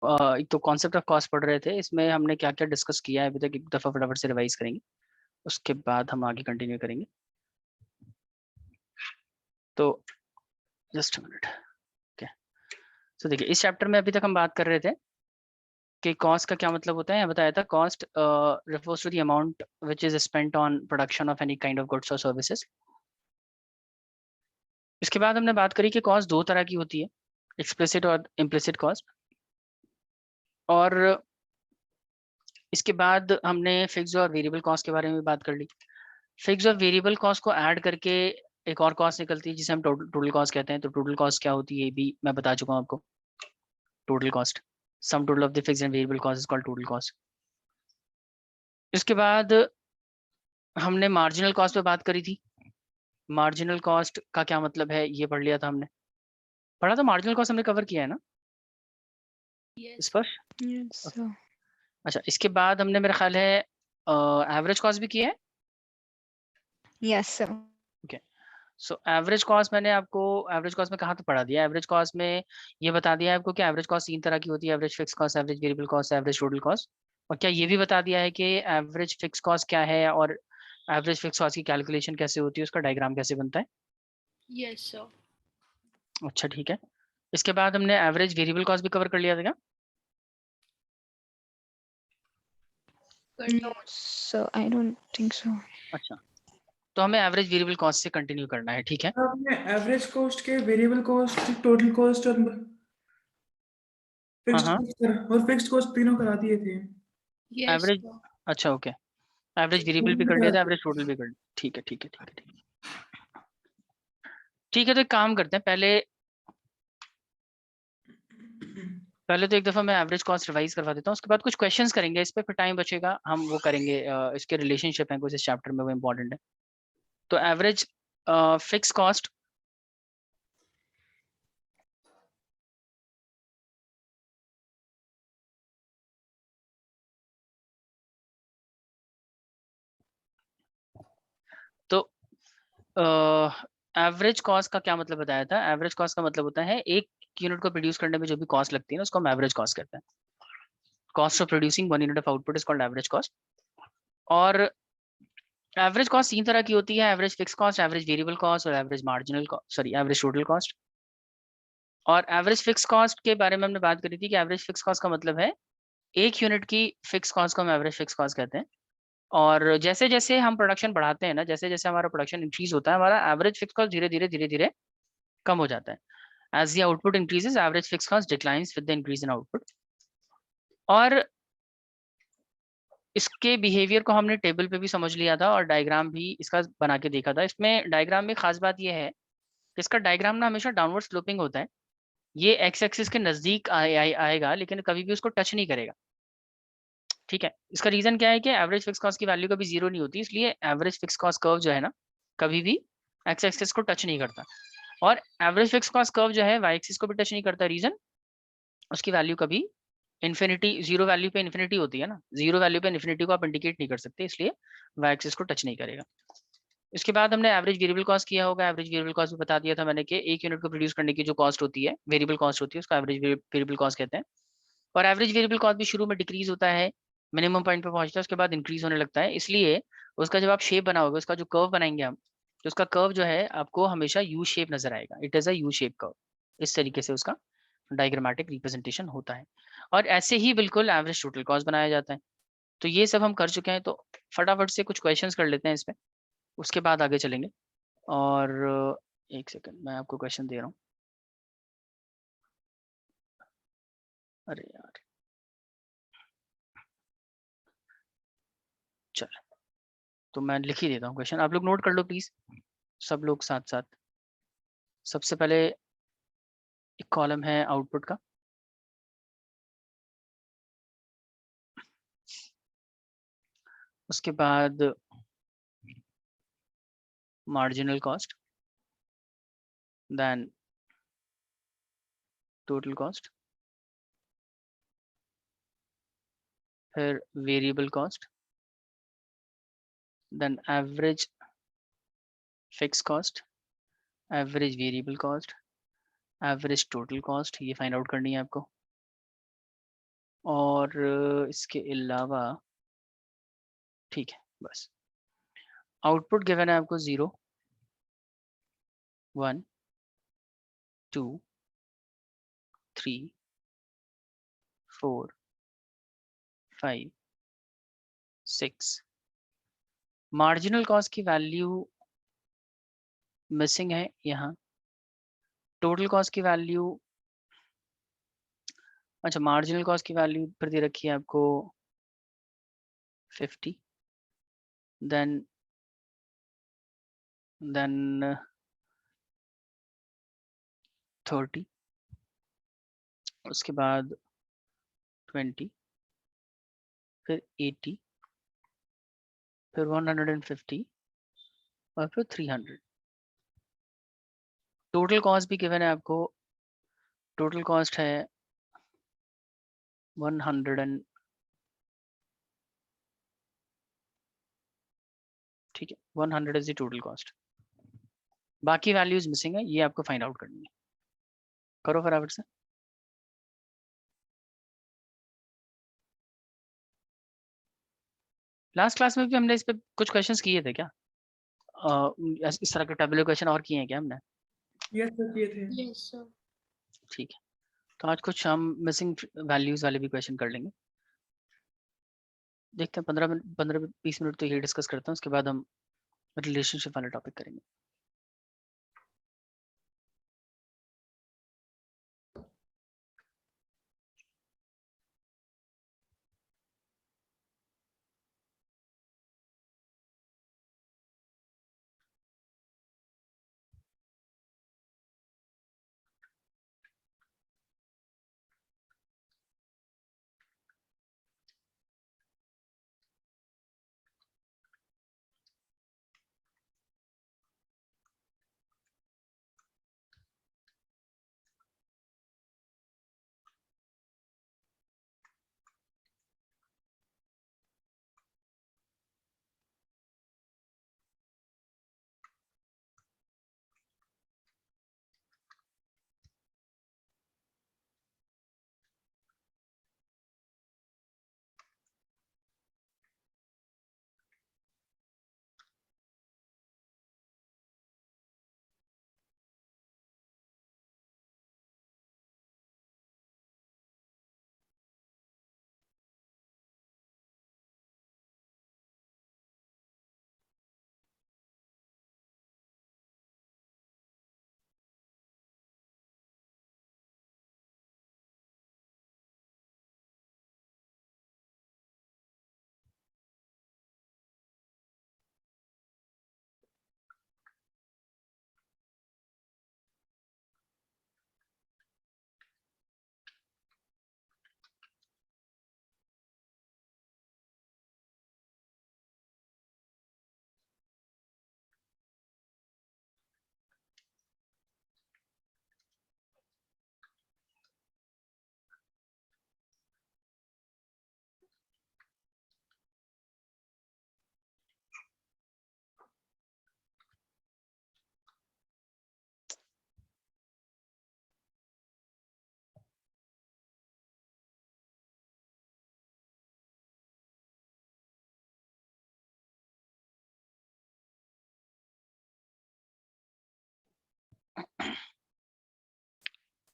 एक तो concept of cost पढ़ रहे थे, इसमें हमने क्या क्या डिस्कस किया है अभी तक, एक दफ़ा फटाफट से रिवाइज करेंगे, उसके बाद हम आगे कंटिन्यू करेंगे। तो जस्ट मिनट। ओके, तो देखिए इस चैप्टर में अभी तक हम बात कर रहे थे कि कॉस्ट का क्या मतलब होता है। बताया था cost refers to the amount which is spent on production of any kind of goods और सर्विसेज। इसके बाद हमने बात करी कि कॉस्ट दो तरह की होती है, एक्सप्लिसिट और इम्प्लिसिट कॉस्ट। और इसके बाद हमने फिक्स और वेरिएबल कॉस्ट के बारे में बात कर ली। फिक्स और वेरिएबल कॉस्ट को ऐड करके एक और कॉस्ट निकलती है जिसे हम टोटल कॉस्ट कहते हैं। तो टोटल कॉस्ट क्या होती है ये भी मैं बता चुका हूँ आपको। Total cost, sum total of the fix and variable cost is called total cost. इसके बाद हमने मार्जिनल कॉस्ट पे बात करी थी। मार्जिनल कॉस्ट का क्या मतलब है ये पढ़ लिया था हमने। पढ़ा तो मार्जिनल कॉस्ट हमने कवर किया है ना? स्पष्ट? Yes, sir. अच्छा, इसके बाद हमने मेरा ख्याल है एवरेज कॉस्ट भी किया है। Yes, sir. Okay, so average cost मैंने आपको एवरेज कॉस्ट में कहाँ तो पढ़ा दिया। एवरेज कॉस्ट में ये बता दिया है आपको कि एवरेज कॉस्ट तीन तरह की होती है, average fix cost, average variable cost, average total cost. और क्या ये भी बता दिया है कि एवरेज फिक्स कॉस्ट क्या है और एवरेज फिक्स कॉस्ट की कैलकुलेशन कैसे होती है, उसका डायग्राम कैसे बनता है। Yes, sir. अच्छा ठीक है। इसके बाद हमने एवरेज वेरिएबल कॉस्ट भी कवर कर लिया था क्या? No, sir. I don't think so. अच्छा, तो हमें एवरेज वेरिएबल कॉस्ट से कंटिन्यू करना है, ठीक है। आपने एवरेज कॉस्ट के वेरिएबल कॉस्ट, टोटल कॉस्ट और हाँ फिक्स्ड हाँ, कॉस्ट और फिक्स्ड कॉस्ट तीनों करा दिए थे। Yes, average, sir. अच्छा ओके, एवरेज वेरिएबल भी कर लिया था, एवरेज टोटल भी कर लिया। ठीक है ठीक है ठीक है ठीक है ठीक है। तो एक काम करते हैं, पहले तो एक दफ़ा मैं एवरेज कॉस्ट रिवाइज करवा देता हूँ, उसके बाद कुछ क्वेश्चंस करेंगे इस पे, फिर टाइम बचेगा हम वो करेंगे। इसके रिलेशनशिप है कुछ इस चैप्टर में, वो इम्पोर्टेंट है। तो एवरेज फिक्स कॉस्ट, तो एवरेज कॉस्ट का क्या मतलब बताया था। एवरेज कॉस्ट का मतलब होता है एक यूनिट को प्रोड्यूस करने में जो भी कॉस्ट लगती है ना, उसको हम एवरेज कॉस्ट कहते हैं। Cost of producing 1 unit of output is called average cost. और एवरेज कॉस्ट तीन तरह की होती है, average fix cost, average variable cost और average marginal cost, sorry average total cost. और एवरेज फिक्स कॉस्ट के बारे में हमने बात करी थी कि एवरेज फिक्स कॉस्ट का मतलब है एक यूनिट की फिक्स कॉस्ट को हम एवरेज फिक्स कॉस्ट कहते हैं। और जैसे जैसे हम प्रोडक्शन बढ़ाते हैं ना, जैसे जैसे हमारा प्रोडक्शन इंक्रीज होता है, हमारा एवरेज फिक्स कॉस्ट धीरे धीरे कम हो जाता है। As the output increases average fix cost declines with the increase in output. और इसके बिहेवियर को हमने टेबल पे भी समझ लिया था और डायग्राम भी इसका बना के देखा था। इसमें डायग्राम में खास बात यह है कि इसका डायग्राम ना हमेशा डाउनवर्ड स्लोपिंग होता है। ये एक्स एक्सिस के नजदीक आएगा लेकिन कभी भी उसको टच नहीं करेगा, ठीक है। इसका रीजन क्या है कि एवरेज फिक्स कॉस्ट की वैल्यू कभी जीरो नहीं होती, इसलिए एवरेज फिक्स कॉस्ट कर्व जो है ना, कभी भी एक्स एक्सिस को टच नहीं करता। और एवरेज फिक्स कॉस्ट कर्व जो है वाई एक्सिस को भी टच नहीं करता। रीजन, उसकी वैल्यू कभी इन्फिनिटी, जीरो वैल्यू पे इन्फिनिटी होती है ना, जीरो वैल्यू पे इन्फिनिटी को आप इंडिकेट नहीं कर सकते, इसलिए वाई एक्सिस को टच नहीं करेगा। इसके बाद हमने एवरेज वेरिएबल कॉस्ट किया होगा। एवरेज वेरिएबल कॉस्ट भी बता दिया था मैंने कि एक यूनिट को प्रोड्यूस करने की जो कॉस्ट होती है, वेरिएबल कॉस्ट होती है, उसको एवरेज वेरिएबल कॉस्ट कहते हैं। और एवरेज वेरिएबल कॉस्ट भी शुरू में डिक्रीज होता है, मिनिमम पॉइंट पे पहुंचता है, उसके बाद इंक्रीज होने लगता है। इसलिए उसका जब आप शेप बनाओगे, उसका जो कर्व बनाएंगे हम, तो उसका कर्व जो है आपको हमेशा यू शेप नजर आएगा। It is a U shape curve. इस तरीके से उसका डायग्रामेटिक रिप्रेजेंटेशन होता है। और ऐसे ही बिल्कुल एवरेज टोटल कॉस्ट बनाया जाता है। तो ये सब हम कर चुके हैं, तो फटाफट से कुछ क्वेश्चंस कर लेते हैं इस पे, उसके बाद आगे चलेंगे। और एक सेकंड मैं आपको क्वेश्चन दे रहा हूँ। अरे यार, चल, तो मैं लिख ही देता हूँ क्वेश्चन, आप लोग नोट कर लो प्लीज, सब लोग साथ साथ। सबसे पहले एक कॉलम है आउटपुट का, उसके बाद marginal cost, then total cost, फिर variable cost, then average fix cost, average variable cost, average total cost, ये फाइंड आउट करनी है आपको। और इसके अलावा ठीक है बस। आउटपुट गिवन है आपको 0 1 2 3 4 5 6। मार्जिनल कॉस्ट की वैल्यू मिसिंग है यहाँ। टोटल कॉस्ट की वैल्यू, अच्छा मार्जिनल कॉस्ट की वैल्यू फिर दे रखी है आपको 50, देन 30, उसके बाद 20, फिर 80, फिर 150 और फिर 300। टोटल कॉस्ट भी गिवन है आपको। टोटल कॉस्ट है 100 ठीक है 100 इज द टोटल कॉस्ट। बाकी वैल्यूज मिसिंग है, ये आपको फाइंड आउट करनी है। करो फटाफट से। लास्ट क्लास में भी हमने इस पे कुछ क्वेश्चंस किए थे क्या? इस तरह के टेबुलर क्वेश्चन और किए हैं क्या हमने? यस सर किए थे। Yes sir. ठीक है, तो आज कुछ हम मिसिंग वैल्यूज वाले भी क्वेश्चन कर लेंगे। देखते हैं 15-20 मिनट तो ये डिस्कस करते हैं, उसके बाद हम रिलेशनशिप वाला टॉपिक करेंगे।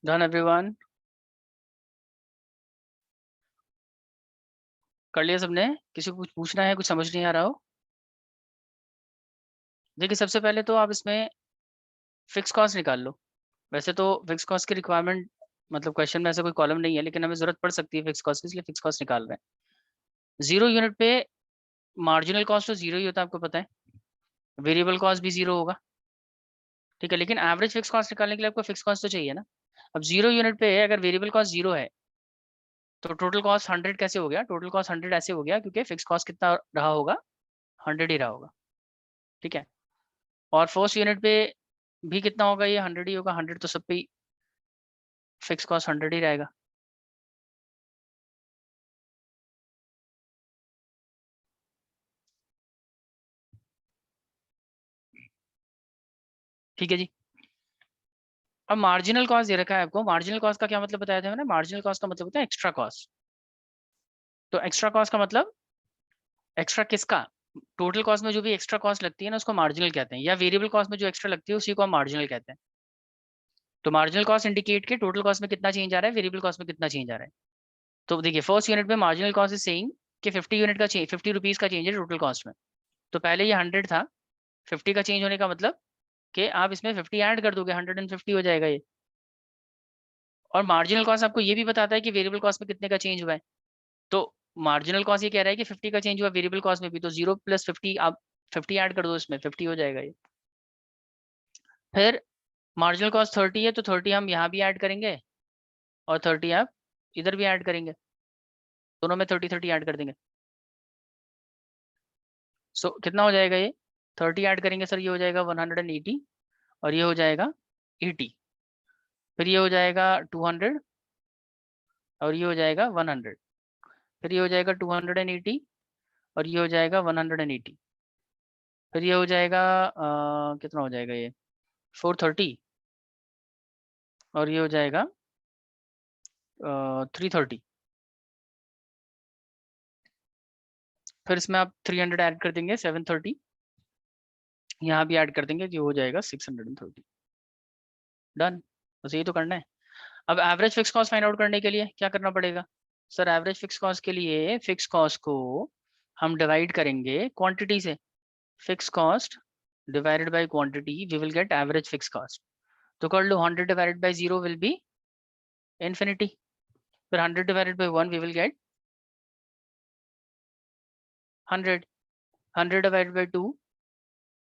Done everyone? कर लिया सबने? किसी को कुछ पूछना है, कुछ समझ नहीं आ रहा हो? देखिए सबसे पहले तो आप इसमें फिक्स कॉस्ट निकाल लो। वैसे तो फिक्स कॉस्ट की रिक्वायरमेंट मतलब क्वेश्चन में ऐसा कोई कॉलम नहीं है, लेकिन हमें जरूरत पड़ सकती है फिक्स कॉस्ट की, इसलिए फिक्स कॉस्ट निकाल रहे हैं। 0 यूनिट पे मार्जिनल कॉस्ट तो 0 ही होता है, आपको पता है। वेरिएबल कॉस्ट भी 0 होगा, ठीक है। लेकिन एवरेज फिक्स कॉस्ट निकालने के लिए आपको फिक्स कॉस्ट तो चाहिए ना। अब 0 यूनिट पे अगर वेरिएबल कॉस्ट 0 है तो टोटल कॉस्ट 100 कैसे हो गया? टोटल कॉस्ट 100 ऐसे हो गया क्योंकि फिक्स कॉस्ट कितना रहा होगा? 100 ही रहा होगा, ठीक है। और फर्स्ट यूनिट पे भी कितना होगा? ये 100 ही होगा। 100 तो सब पे फिक्स कॉस्ट 100 ही रहेगा। ठीक है जी। अब मार्जिनल कॉस्ट दे रखा है आपको। मार्जिनल कॉस्ट का क्या मतलब बताया था मैंने? मार्जिनल कॉस्ट का मतलब होता है एक्स्ट्रा कॉस्ट। तो एक्स्ट्रा कॉस्ट का मतलब एक्स्ट्रा किसका, टोटल कॉस्ट में जो भी एक्स्ट्रा कॉस्ट लगती है ना उसको मार्जिनल कहते हैं, या वेरिएबल कॉस्ट में जो एक्स्ट्रा लगती है उसी को हम मार्जिनल कहते हैं। तो मार्जिनल कॉस्ट इंडिकेट के टोटल कॉस्ट में कितना चेंज आ रहा है, वेरिएबल कॉस्ट में कितना चेंज आ रहा है। तो देखिए फर्स्ट यूनिट में मार्जिनल कॉस्ट इज सेइंग कि 50 यूनिट का चेंज, 50 रुपीज का चेंज है टोटल कॉस्ट में। तो पहले ये 100 था, 50 का चेंज होने का मतलब कि आप इसमें 50 ऐड कर दोगे, 150 हो जाएगा ये। और मार्जिनल कॉस्ट आपको ये भी बताता है कि वेरिएबल कॉस्ट में कितने का चेंज हुआ है। तो मार्जिनल कॉस्ट ये कह रहा है कि 50 का चेंज हुआ वेरिएबल कॉस्ट में भी, तो 0 + 50 आप 50 ऐड कर दो इसमें, 50 हो जाएगा ये। फिर मार्जिनल कॉस्ट 30 है तो 30 हम यहाँ भी ऐड करेंगे और 30 आप इधर भी ऐड करेंगे, दोनों में 30 ऐड कर देंगे। सो कितना हो जाएगा ये, 30 ऐड करेंगे सर, ये हो जाएगा 180 और ये हो जाएगा 80, फिर ये हो जाएगा 200 और ये हो जाएगा 100, फिर ये हो जाएगा 280 और ये हो जाएगा 180, फिर ये हो जाएगा कितना हो जाएगा ये 430 और ये हो जाएगा 330। फिर इसमें आप 300 ऐड कर देंगे 730, यहाँ भी ऐड कर देंगे जो हो जाएगा 630। डन, बस यही तो करना है। अब average fix cost find out करने के लिए क्या करना पड़ेगा सर, एवरेज फिक्स कॉस्ट के लिए फिक्स कॉस्ट को हम डिवाइड करेंगे क्वांटिटी से, fixed cost divided by quantity we will get average fix cost. तो कर लो 100 divided by 0 will be infinity, फिर 100 divided by 1 we will get 100, 100 divided by 2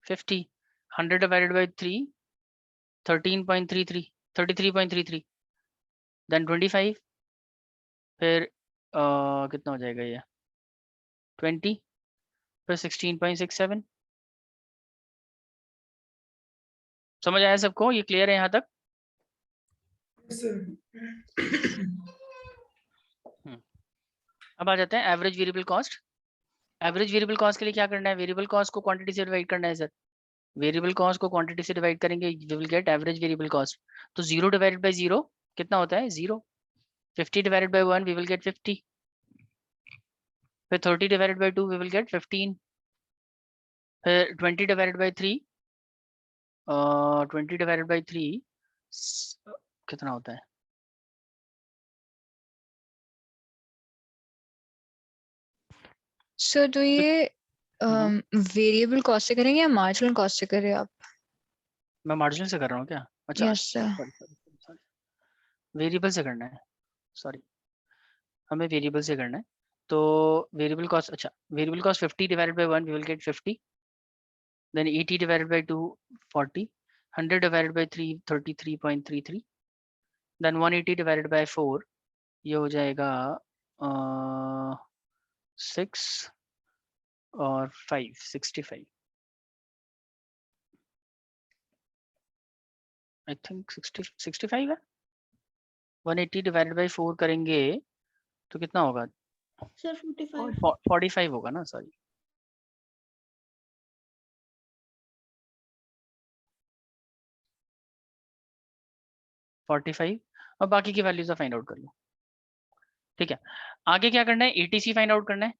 50, 100 divided by 3 13.33, 33.33, then 25, फिर कितना हो जाएगा ये 20, फिर 16.67। समझ आया सबको, ये क्लियर है यहाँ तक? Yes, sir. अब आ जाते हैं average variable cost. Average variable cost के लिए क्या करना है, वेरिएबल कॉस्ट को क्वांटिटी से डिवाइड करना है सर। वेरिएबल कॉस्ट को क्वांटिटी से डिवाइड करेंगे we will get average variable cost. तो 0 डिवाइडेड बाय 0 कितना होता है 0, 50 divided by 1 we will get 50, फिर 30 divided by 2 we will get 15, फिर 20 डिवाइडेड बाय 3 20 डिवाइडेड बाय 3 कितना होता है, सर तो ये वेरिएबल कॉस्ट से करेंगे या मार्जिनल कॉस्ट से करें आप? मैं मार्जिनल से कर रहा हूँ क्या, अच्छा यस सर। सॉरी, वेरिएबल से करना है, सॉरी हमें वेरिएबल से करना है। तो वेरिएबल कॉस्ट, अच्छा variable cost 50 divided by 1 we will get 50, then 80 divided by 2 40, 100 divided by 3 33.33, then 180 divided by 4 ये हो जाएगा 6 और 5 65, आई थिंक 65 है। 180 डिवाइडेड बाय 4 करेंगे तो कितना होगा सर 45। 45 होगा ना, सॉरी फोर्टी फाइव, और बाकी की वैल्यूज फाइंड आउट कर लो। ठीक है, आगे क्या करना है, एटीसी फाइंड आउट करना है।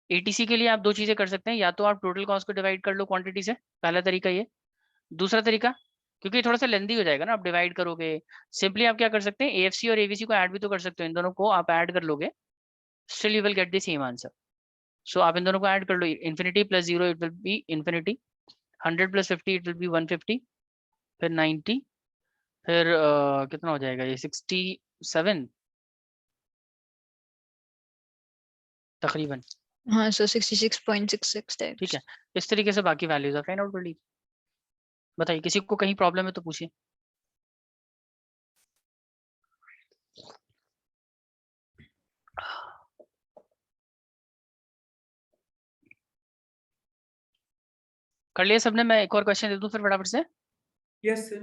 एटीसी के लिए आप दो चीजें कर सकते हैं, या तो आप टोटल कॉस्ट को डिवाइड कर लो क्वांटिटी से, पहला तरीका ये। दूसरा तरीका, क्योंकि थोड़ा सा लेंदी हो जाएगा ना आप डिवाइड करोगे, सिंपली आप क्या कर सकते हैं, एएफसी और एबीसी को ऐड भी तो कर सकते हो, इन दोनों को आप ऐड कर लोगे, still you will get the same answer. So आप इन दोनों को ऐड कर लो, infinity plus 0 it will be infinity, 100 + 50 it will be 150, फिर 90, फिर कितना हो जाएगा ये 67 तकरीबन। हाँ सर 66.66 ठीक टाइप्स। है, इस तरीके से बाकी वैल्यूज आप फाइंड आउट कर लीजिए। बताइए किसी को कहीं प्रॉब्लम है तो पूछिए। कर लिया सबने, मैं एक और क्वेश्चन दे दूं फिर फटाफट से। Yes, sir.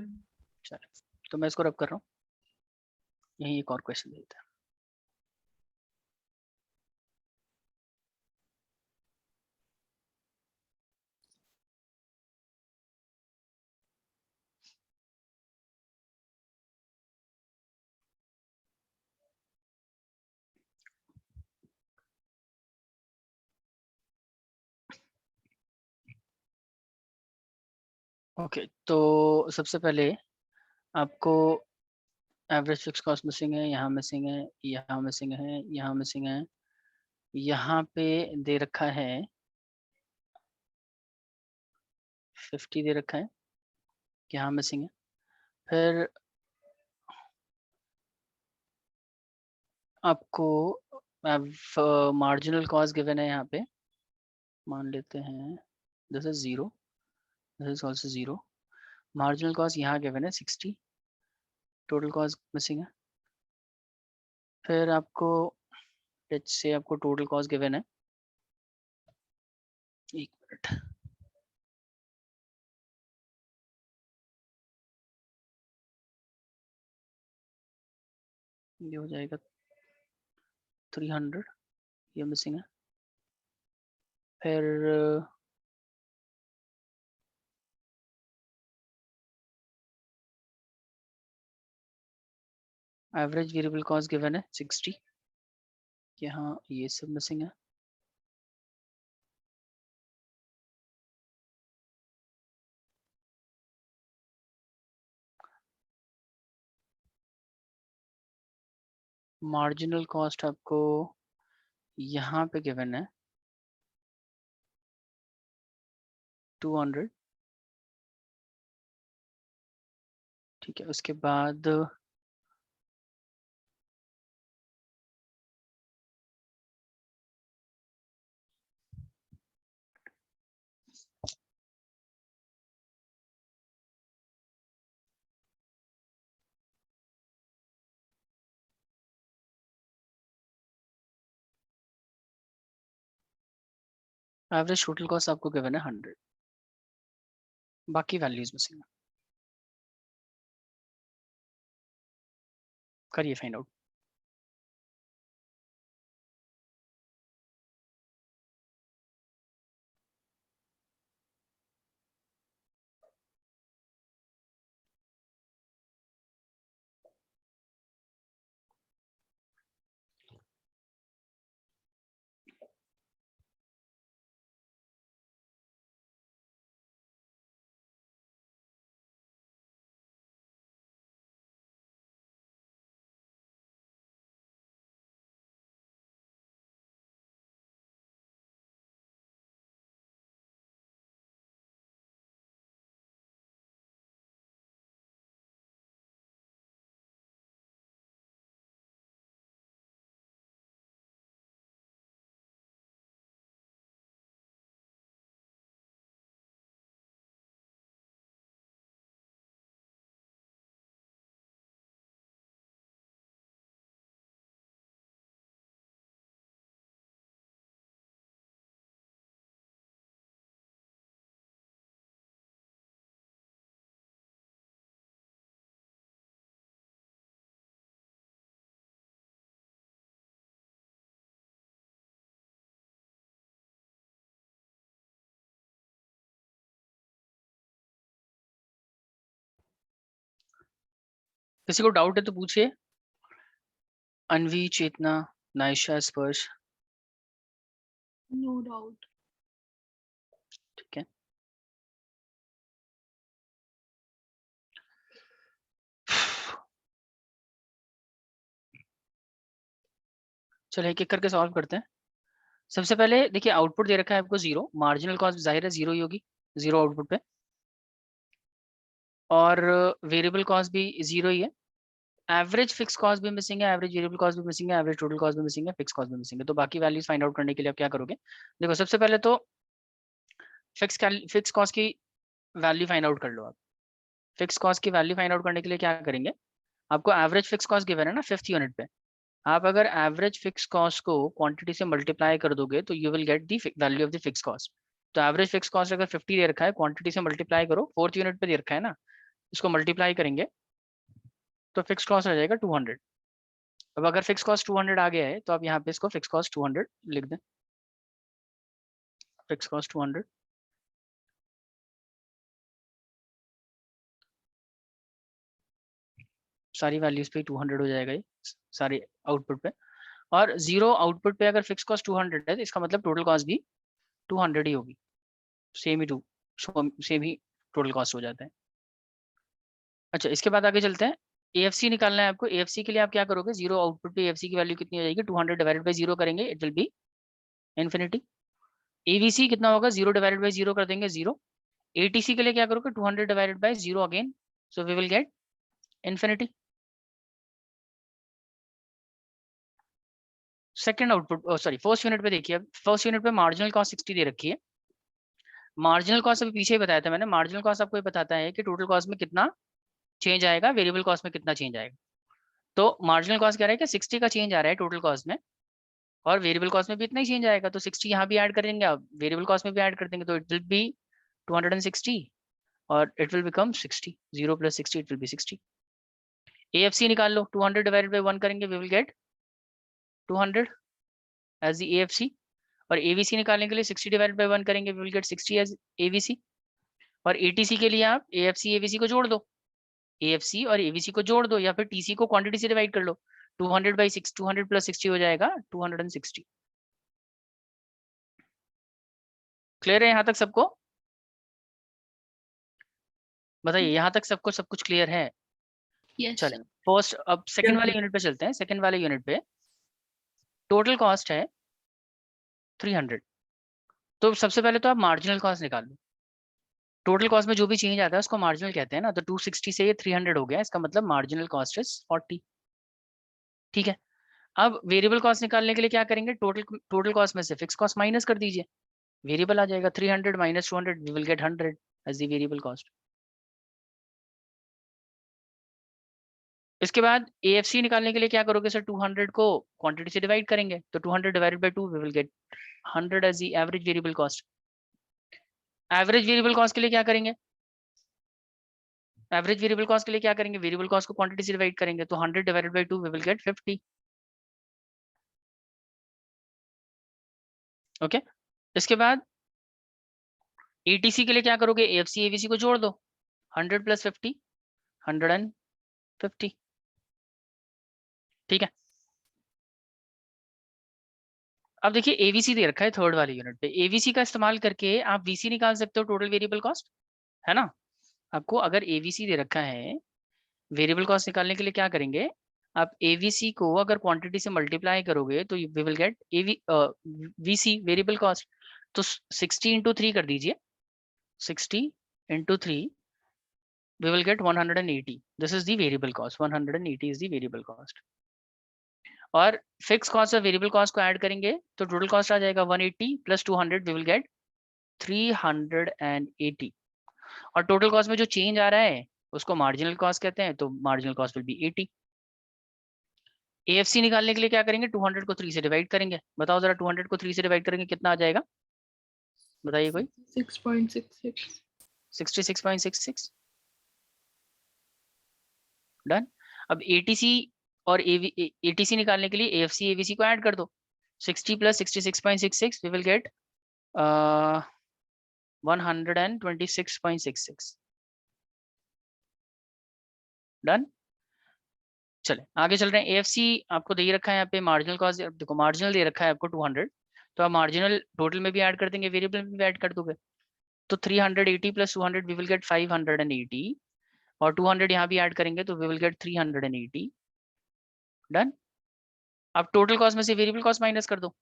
चलो तो मैं इसको रब कर रहा हूँ, यही एक और क्वेश्चन दे देता है। ओके, तो सबसे पहले आपको एवरेज फिक्स कॉस्ट मिसिंग है, यहाँ मिसिंग है, यहाँ मिसिंग है, यहाँ मिसिंग है, यहाँ पे दे रखा है 50 दे रखा है, यहाँ मिसिंग है। फिर आपको मार्जिनल कॉस्ट गिवन है, यहाँ पे मान लेते हैं this is 0, this is also 0। Marginal cost यहाँ गिवन है 60, टोटल कॉस्ट मिसिंग है। फिर आपको लेट्स से आपको टोटल कॉस्ट गिवन है, एक मिनट, ये हो जाएगा 300, ये मिसिंग है। फिर एवरेज वेरिएबल कॉस्ट गिवन है 60, यहाँ ये सब मिसिंग है। मार्जिनल कॉस्ट आपको यहाँ पे गिवन है 200, ठीक है। उसके बाद एवरेज टोटल कॉस्ट आपको गिवन है 100, बाकी वैल्यूज मिसिंग है। करिए फाइंड आउट। किसी को डाउट है तो पूछिए। अनवी, चेतना, नायशा, स्पर्श, No doubt. ठीक है। चलो एक एक करके सॉल्व करते हैं। सबसे पहले देखिए आउटपुट दे रखा है आपको 0, मार्जिनल कॉस्ट जाहिर है 0 ही होगी, 0 आउटपुट पे, और वेरिएबल कॉस्ट भी 0 ही है। एवरेज फिक्स कॉस्ट भी मिसिंग है, एवरेज वेरिएबल कॉस्ट भी मिसिंग है, एवरेज टोटल कॉस्ट भी मिसिंग है, फिक्स कॉस्ट भी मिसिंग है। तो बाकी वैल्यूज फाइंड आउट करने के लिए आप क्या करोगे? देखो सबसे पहले तो फिक्स कॉस्ट की वैल्यू फाइंड आउट कर लो आप। फिक्स कॉस्ट की वैल्यू फाइंड आउट करने के लिए क्या करेंगे? आपको एवरेज फिक्स कॉस्ट गिवन है ना 5th यूनिट पे, आप अगर एवरेज फिक्स कॉस्ट को क्वांटिटी से मल्टीप्लाई कर दोगे तो you will get the value of the fix cost. तो एवरेज फिक्स कॉस्ट अगर 50 दे रखा है, क्वांटिटी से मल्टीप्लाई करो, 4th यूनिट पे दे रखा है ना, इसको मल्टीप्लाई करेंगे तो फिक्स कॉस्ट आ जाएगा 200। अब अगर फिक्स कॉस्ट 200 आ गया है तो आप यहाँ पे इसको फिक्स कॉस्ट 200 लिख दें, फिक्स कॉस्ट 200। सारी वैल्यूज पे 200 हो जाएगा ये, सारे आउटपुट पे। और 0 आउटपुट पे अगर फिक्स कॉस्ट 200 है तो इसका मतलब टोटल कॉस्ट भी 200 ही होगी, सेम ही सेम ही टोटल कॉस्ट हो जाता है। अच्छा, इसके बाद आगे चलते हैं। AFC निकालना है आपको। AFC के लिए आप क्या करोगे, जीरो आउटपुट पे AFC की वैल्यू कितनी हो जाएगी, 200 डिवाइडेड बाई जीरो करेंगे, it will be infinity. AVC कितना होगा, 0 डिवाइडेड बाई जीरो कर देंगे, 0। ATC के लिए क्या करोगे, 200 divided by zero again, so we will get infinity. Second output, sorry first unit पे देखिए। अब फर्स्ट यूनिट पे मार्जिनल कॉस्ट 60 दे रखी है। मार्जिनल कॉस्ट अभी पीछे ही बताया था मैंने। मार्जिनल कॉस्ट आपको ये बताता है कि टोटल कॉस्ट में कितना चेंज आएगा, वेरिएबल कॉस्ट में कितना चेंज आएगा। तो मार्जिनल कॉस्ट कह रहा है कि 60 का चेंज आ रहा है टोटल कॉस्ट में, और वेरिएबल कॉस्ट में भी इतना ही चेंज आएगा। तो 60 यहाँ भी ऐड कर देंगे, अब वेरिएबल कॉस्ट में भी ऐड कर देंगे, तो इट विल बी 260 और it will become 60। 0 + 60 it will be 60। AFC निकाल लो, 200 डिवाइडेड बाई 1 करेंगे, we will get 200 as the AFC। और AVC निकालने के लिए 60 डिवाइडेड बाई 1 करेंगे, we will get 60 as AVC। और ATC के लिए आप AFC AVC को जोड़ दो, AFC और AVC को जोड़ दो, या फिर TC को क्वांटिटी से डिवाइड कर लो। 200 बाई 6, 200 + 60 हो जाएगा 260। क्लियर है यहाँ तक सबको? बताइए, यहाँ तक सबको सब कुछ क्लियर है? Yes, चले, sir. फर्स्ट अब सेकंड Yes, वाले sir. यूनिट पे चलते हैं। सेकंड वाले यूनिट पे टोटल कॉस्ट है 300। तो सबसे पहले तो आप मार्जिनल कॉस्ट निकाल लो। टोटल कॉस्ट में जो भी चेंज आता है उसको मार्जिनल कहते हैं ना। तो 260 से ये 300 हो गया, इसका मतलब मार्जिनल कॉस्ट इज 40। ठीक है, अब वेरिएबल कॉस्ट निकालने के लिए क्या करेंगे, टोटल कॉस्ट में से फिक्स कॉस्ट माइनस कर दीजिए, वेरिएबल आ जाएगा। 300 minus 200 we will get 100 as the variable cost. इसके बाद AFC निकालने के लिए क्या करोगे सर, 200 को क्वांटिटी से डिवाइड करेंगे, तो 200 divided by 2 we will get 100 as the average variable cost. Average variable cost के लिए क्या करेंगे, एवरेज वेरिएबल कॉस्ट के लिए क्या करेंगे, वेरिएबल कॉस्ट को क्वांटिटी से डिवाइड करेंगे, तो 100 divided by 2 we will get 50। Okay, इसके बाद ATC के लिए क्या करोगे, AFC AVC को जोड़ दो, 100 + 50 150। ठीक है, अब देखिए AVC दे रखा है थर्ड वाले यूनिट पे। AVC का इस्तेमाल करके आप VC निकाल सकते हो, टोटल वेरिएबल कॉस्ट, है ना। आपको अगर AVC दे रखा है, वेरिएबल कॉस्ट निकालने के लिए क्या करेंगे, आप AVC को अगर क्वांटिटी से मल्टीप्लाई करोगे तो we will get VC variable cost. तो 60 × 3 कर दीजिए, 60 × 3 we will get 180. This is the variable cost. 180 is the variable cost. और फिक्स कॉस्ट और वेरिएबल कॉस्ट को ऐड करेंगे तो टोटल कॉस्ट आ जाएगा 180 + 200 we will get 380। और टोटल कॉस्ट में जो चेंज आ रहा है उसको मार्जिनल कॉस्ट कहते हैं, तो marginal cost will be 80। AFC निकालने के लिए क्या करेंगे, 200 को 3 से डिवाइड करेंगे। बताओ जरा, 200 को 3 से डिवाइड करेंगे कितना आ जाएगा, बताइए कोई। 6.66. 66.66। डन। अब ATC और ATC निकालने के लिए AFC AVC को ऐड कर दो, 60 + 66.66 we will get 126.66। डन। चले आगे चल रहे हैं। AFC आपको दे रखा है यहाँ पे, मार्जिनल कॉस्ट देखो, मार्जिनल दे रखा है आपको 200, तो आप मार्जिनल टोटल में भी ऐड कर देंगे, वेरिएबल में भी ऐड कर दोगे, तो 380 + 200 we will get 580, और 200 यहाँ भी ऐड करेंगे तो we will get 380। डन। अब टोटल कॉस्ट में से वेरिएबल कॉस्ट माइनस कर दो,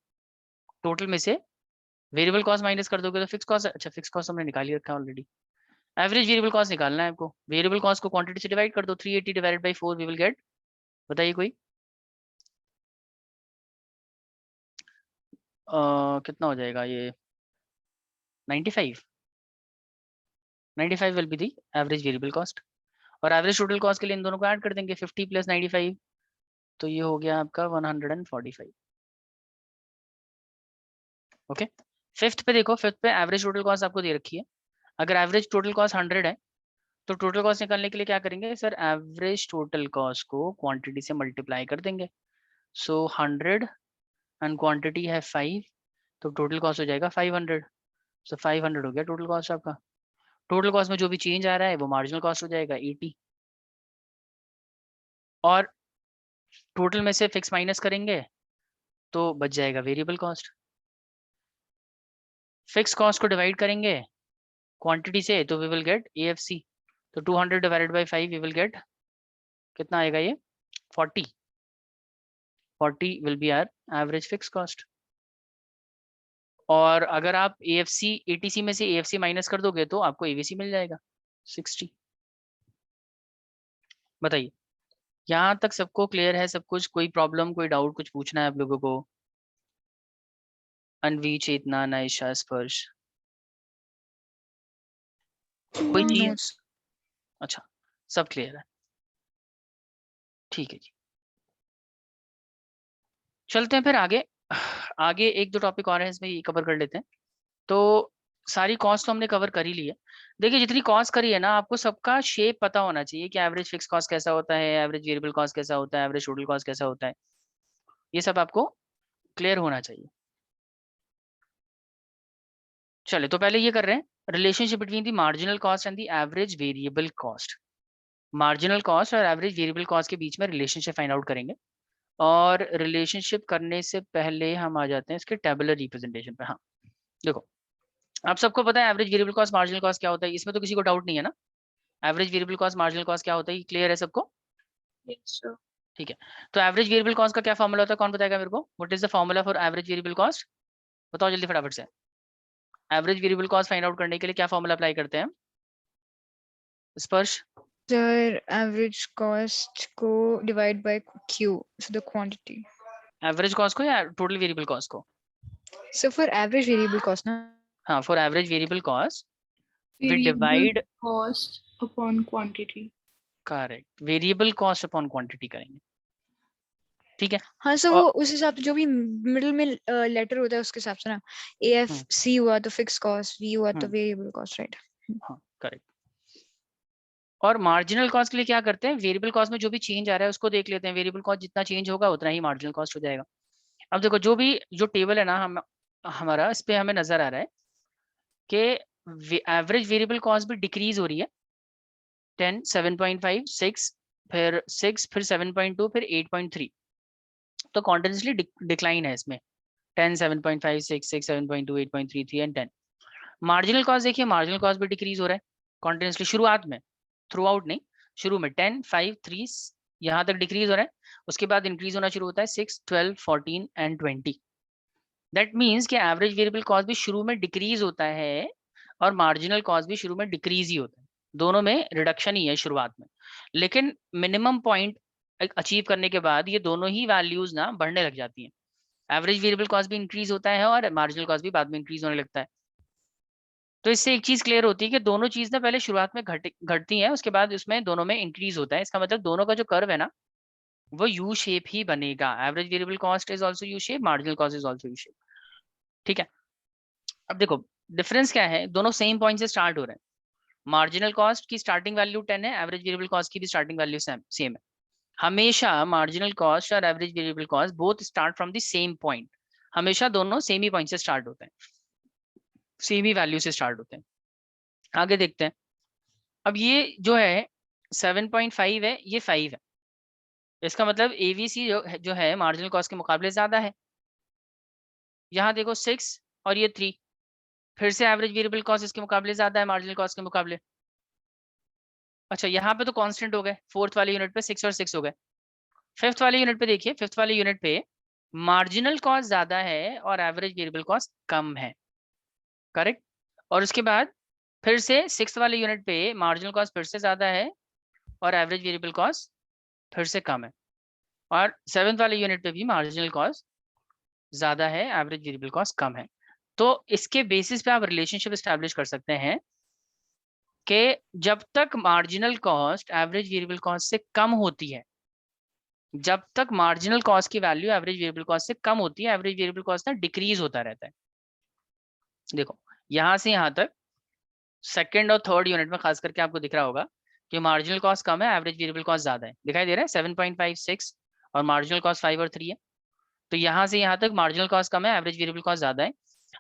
टोटल में से वेरिएबल कॉस्ट माइनस कर दोगे तो फिक्स कॉस्ट, अच्छा फिक्स कॉस्ट हमने निकाल ही रखा है ऑलरेडी। एवरेज वेरिएबल कॉस्ट निकालना है आपको, वेरिएबल कॉस्ट को क्वांटिटी से डिवाइड कर दो, 380 divided by 4 we will get, बताइए कोई कितना हो जाएगा ये, 95। 95 will be the average variable cost. और एवरेज टोटल कॉस्ट के लिए इन दोनों को ऐड कर देंगे, 50 + 95, तो ये हो गया आपका 145। ओके, फिफ्थ पे देखो, फिफ्थ पे एवरेज टोटल कॉस्ट आपको दे रखी है। अगर एवरेज टोटल कॉस्ट 100 है तो टोटल कॉस्ट निकालने के लिए क्या करेंगे सर, एवरेज टोटल कॉस्ट को क्वांटिटी से मल्टीप्लाई कर देंगे। सो 100 एंड क्वांटिटी है 5, तो टोटल कॉस्ट हो जाएगा 500। सो 500 हो गया टोटल कॉस्ट आपका। टोटल कॉस्ट में जो भी चेंज आ रहा है वो मार्जिनल कॉस्ट हो जाएगा 80, और टोटल में से फिक्स माइनस करेंगे तो बच जाएगा वेरिएबल कॉस्ट। फिक्स कॉस्ट को डिवाइड करेंगे क्वांटिटी से, तो वी विल गेट AFC। तो 200 divided by 5 we will get कितना आएगा ये 40 will be our average fix cost. और अगर आप ATC में से AFC माइनस कर दोगे तो आपको AVC मिल जाएगा 60। बताइए यहाँ तक सबको क्लियर है सब कुछ? कोई प्रॉब्लम, कोई डाउट, कुछ पूछना है आप लोगों को? अनवी, चेतना, नायशा, स्पर्श, कोई No, चीज? अच्छा सब क्लियर है, ठीक है जी। चलते हैं फिर आगे। आगे एक दो टॉपिक और है, इसमें ये कवर कर लेते हैं। तो सारी कॉस्ट तो हमने कवर कर ही ली है। देखिए जितनी कॉस्ट करी है ना, आपको सबका शेप पता होना चाहिए कि एवरेज फिक्स कॉस्ट कैसा होता है, एवरेज वेरिएबल कॉस्ट कैसा होता है, एवरेज टोटल कॉस्ट कैसा होता है, ये सब आपको क्लियर होना चाहिए। चले तो पहले ये कर रहे हैं, relationship between the marginal cost and the average variable cost. Marginal cost और एवरेज वेरिएबल कॉस्ट के बीच में रिलेशनशिप फाइंड आउट करेंगे। और रिलेशनशिप करने से पहले हम आ जाते हैं इसके टेबुलर रिप्रेजेंटेशन पे। हाँ देखो, आप सबको पता है average variable cost marginal cost क्या होता है, इसमें तो किसी को डाउट नहीं है ना? Average variable cost marginal cost क्या होता है, क्लियर है सबको? Yes, sir. ठीक है। तो एवरेज वेरिएबल कॉस्ट का क्या फॉर्मूला होता है, कौन बताएगा मेरे को? What is the formula for average variable cost? बताओ जल्दी फटाफट से। Average variable cost find out करने के लिए क्या फॉर्मूला अप्लाई करते हैं? स्पर्श? sir, average cost को divide by Q, so the quantity. Average cost को या टोटल वेरिएबल कॉस्ट को? So for average variable cost ना? हाँ, for average variable cost we Variable divide, cost upon quantity. Correct, variable cost upon quantity करेंगे, ठीक है? हाँ sir, और- वो उस हिसाब से जो भी मिडिल में लेटर होता है उसके हिसाब से ना, AFC हुआ तो फिक्स कॉस्ट, V हुआ तो वेरिएबल कॉस्ट, राइट? हाँ करेक्ट। और मार्जिनल कॉस्ट के लिए क्या करते हैं, वेरिएबल कॉस्ट में जो भी चेंज आ रहा है उसको देख लेते हैं। वेरिएबल कॉस्ट जितना चेंज होगा उतना ही मार्जिनल कॉस्ट हो जाएगा। अब देखो जो टेबल है ना हमारा, इस पे हमें नजर आ रहा है कि एवरेज वेरिएबल कॉस्ट भी डिक्रीज हो रही है। 10, 7.5, 6, फिर 6, फिर 7.2, फिर 8.3, तो कॉन्टिन्यूसली डिक्लाइन है इसमें। 10, 7.5, 6, 6, 7.2, 8.3, 3 एंड 10। मार्जिनल कॉस्ट देखिए, मार्जिनल कॉस्ट भी डिक्रीज हो रहा है कॉन्टिन्यूसली, शुरुआत में, थ्रू आउट नहीं, शुरू में 10, 5, 3 यहाँ तक डिक्रीज हो रहा है। उसके बाद इंक्रीज होना शुरू होता है 6, 12, 14 एंड 20। दैट मीन्स कि एवरेज वेरिएबल कॉस्ट भी शुरू में डिक्रीज होता है और मार्जिनल कॉस्ट भी शुरू में डिक्रीज ही होता है, दोनों में रिडक्शन ही है शुरुआत में। लेकिन मिनिमम पॉइंट अचीव करने के बाद ये दोनों ही वैल्यूज ना बढ़ने लग जाती हैं। एवरेज वेरिएबल कॉस्ट भी इंक्रीज होता है और मार्जिनल कॉस्ट भी बाद में इंक्रीज होने लगता है। तो इससे एक चीज क्लियर होती है कि दोनों चीज ना पहले शुरुआत में घटती है, उसके बाद उसमें दोनों में इंक्रीज होता है। इसका मतलब दोनों का जो कर्व है ना वो यू शेप ही बनेगा। Average variable cost is also U shape, marginal cost is also U shape, ठीक है? अब देखो डिफरेंस क्या है, दोनों सेम पॉइंट से स्टार्ट हो रहे हैं। मार्जिनल कॉस्ट की स्टार्टिंग वैल्यू 10 है, एवरेज वेरिएबल कॉस्ट की भी स्टार्टिंग वैल्यू सेम है। हमेशा मार्जिनल कॉस्ट और average variable cost both start from the same point, हमेशा दोनों सेम ही पॉइंट से स्टार्ट होते हैं, सेम ही वैल्यू से स्टार्ट होते हैं। आगे देखते हैं। अब ये जो है 7.5 है, ये 5 है, इसका मतलब AVC जो है मार्जिनल कॉस्ट के मुकाबले ज्यादा है। यहाँ देखो 6 और ये 3, फिर से एवरेज वेरिएबल कॉस्ट इसके मुकाबले ज्यादा है मार्जिनल कॉस्ट के मुकाबले। अच्छा यहाँ पे तो कांस्टेंट हो गए, फोर्थ वाले यूनिट पे 6 और 6 हो गए। फिफ्थ वाले यूनिट पे देखिए, फिफ्थ वाले यूनिट पे मार्जिनल कॉस्ट ज्यादा है और एवरेज वेरिएबल कॉस्ट कम है, करेक्ट? और उसके बाद फिर से सिक्स्थ वाले यूनिट पे मार्जिनल कॉस्ट फिर से ज्यादा है और एवरेज वेरिएबल कॉस्ट फिर से कम है। और सेवेंथ वाले यूनिट पे भी मार्जिनल कॉस्ट ज्यादा है, एवरेज वेरिएबल कॉस्ट कम है। तो इसके बेसिस पे आप रिलेशनशिप एस्टैब्लिश कर सकते हैं कि जब तक marginal cost average variable cost से कम होती है, जब तक मार्जिनल कॉस्ट की वैल्यू एवरेज वेरिएबल कॉस्ट से कम होती है, एवरेज वेरिएबल कॉस्ट ना डिक्रीज होता रहता है। देखो यहाँ से यहाँ तक सेकंड और थर्ड यूनिट में खास करके आपको दिख रहा होगा कि मार्जिनल कॉस्ट कम है, एवरेज वेरिएबल कॉस्ट ज्यादा है, दिखाई दे रहा है 7.5, 6 और मार्जिनल कॉस्ट 5 और 3 है। तो यहाँ से यहाँ तक मार्जिनल कॉस्ट कम है, एवरेज वेरिएबल कॉस्ट ज्यादा है।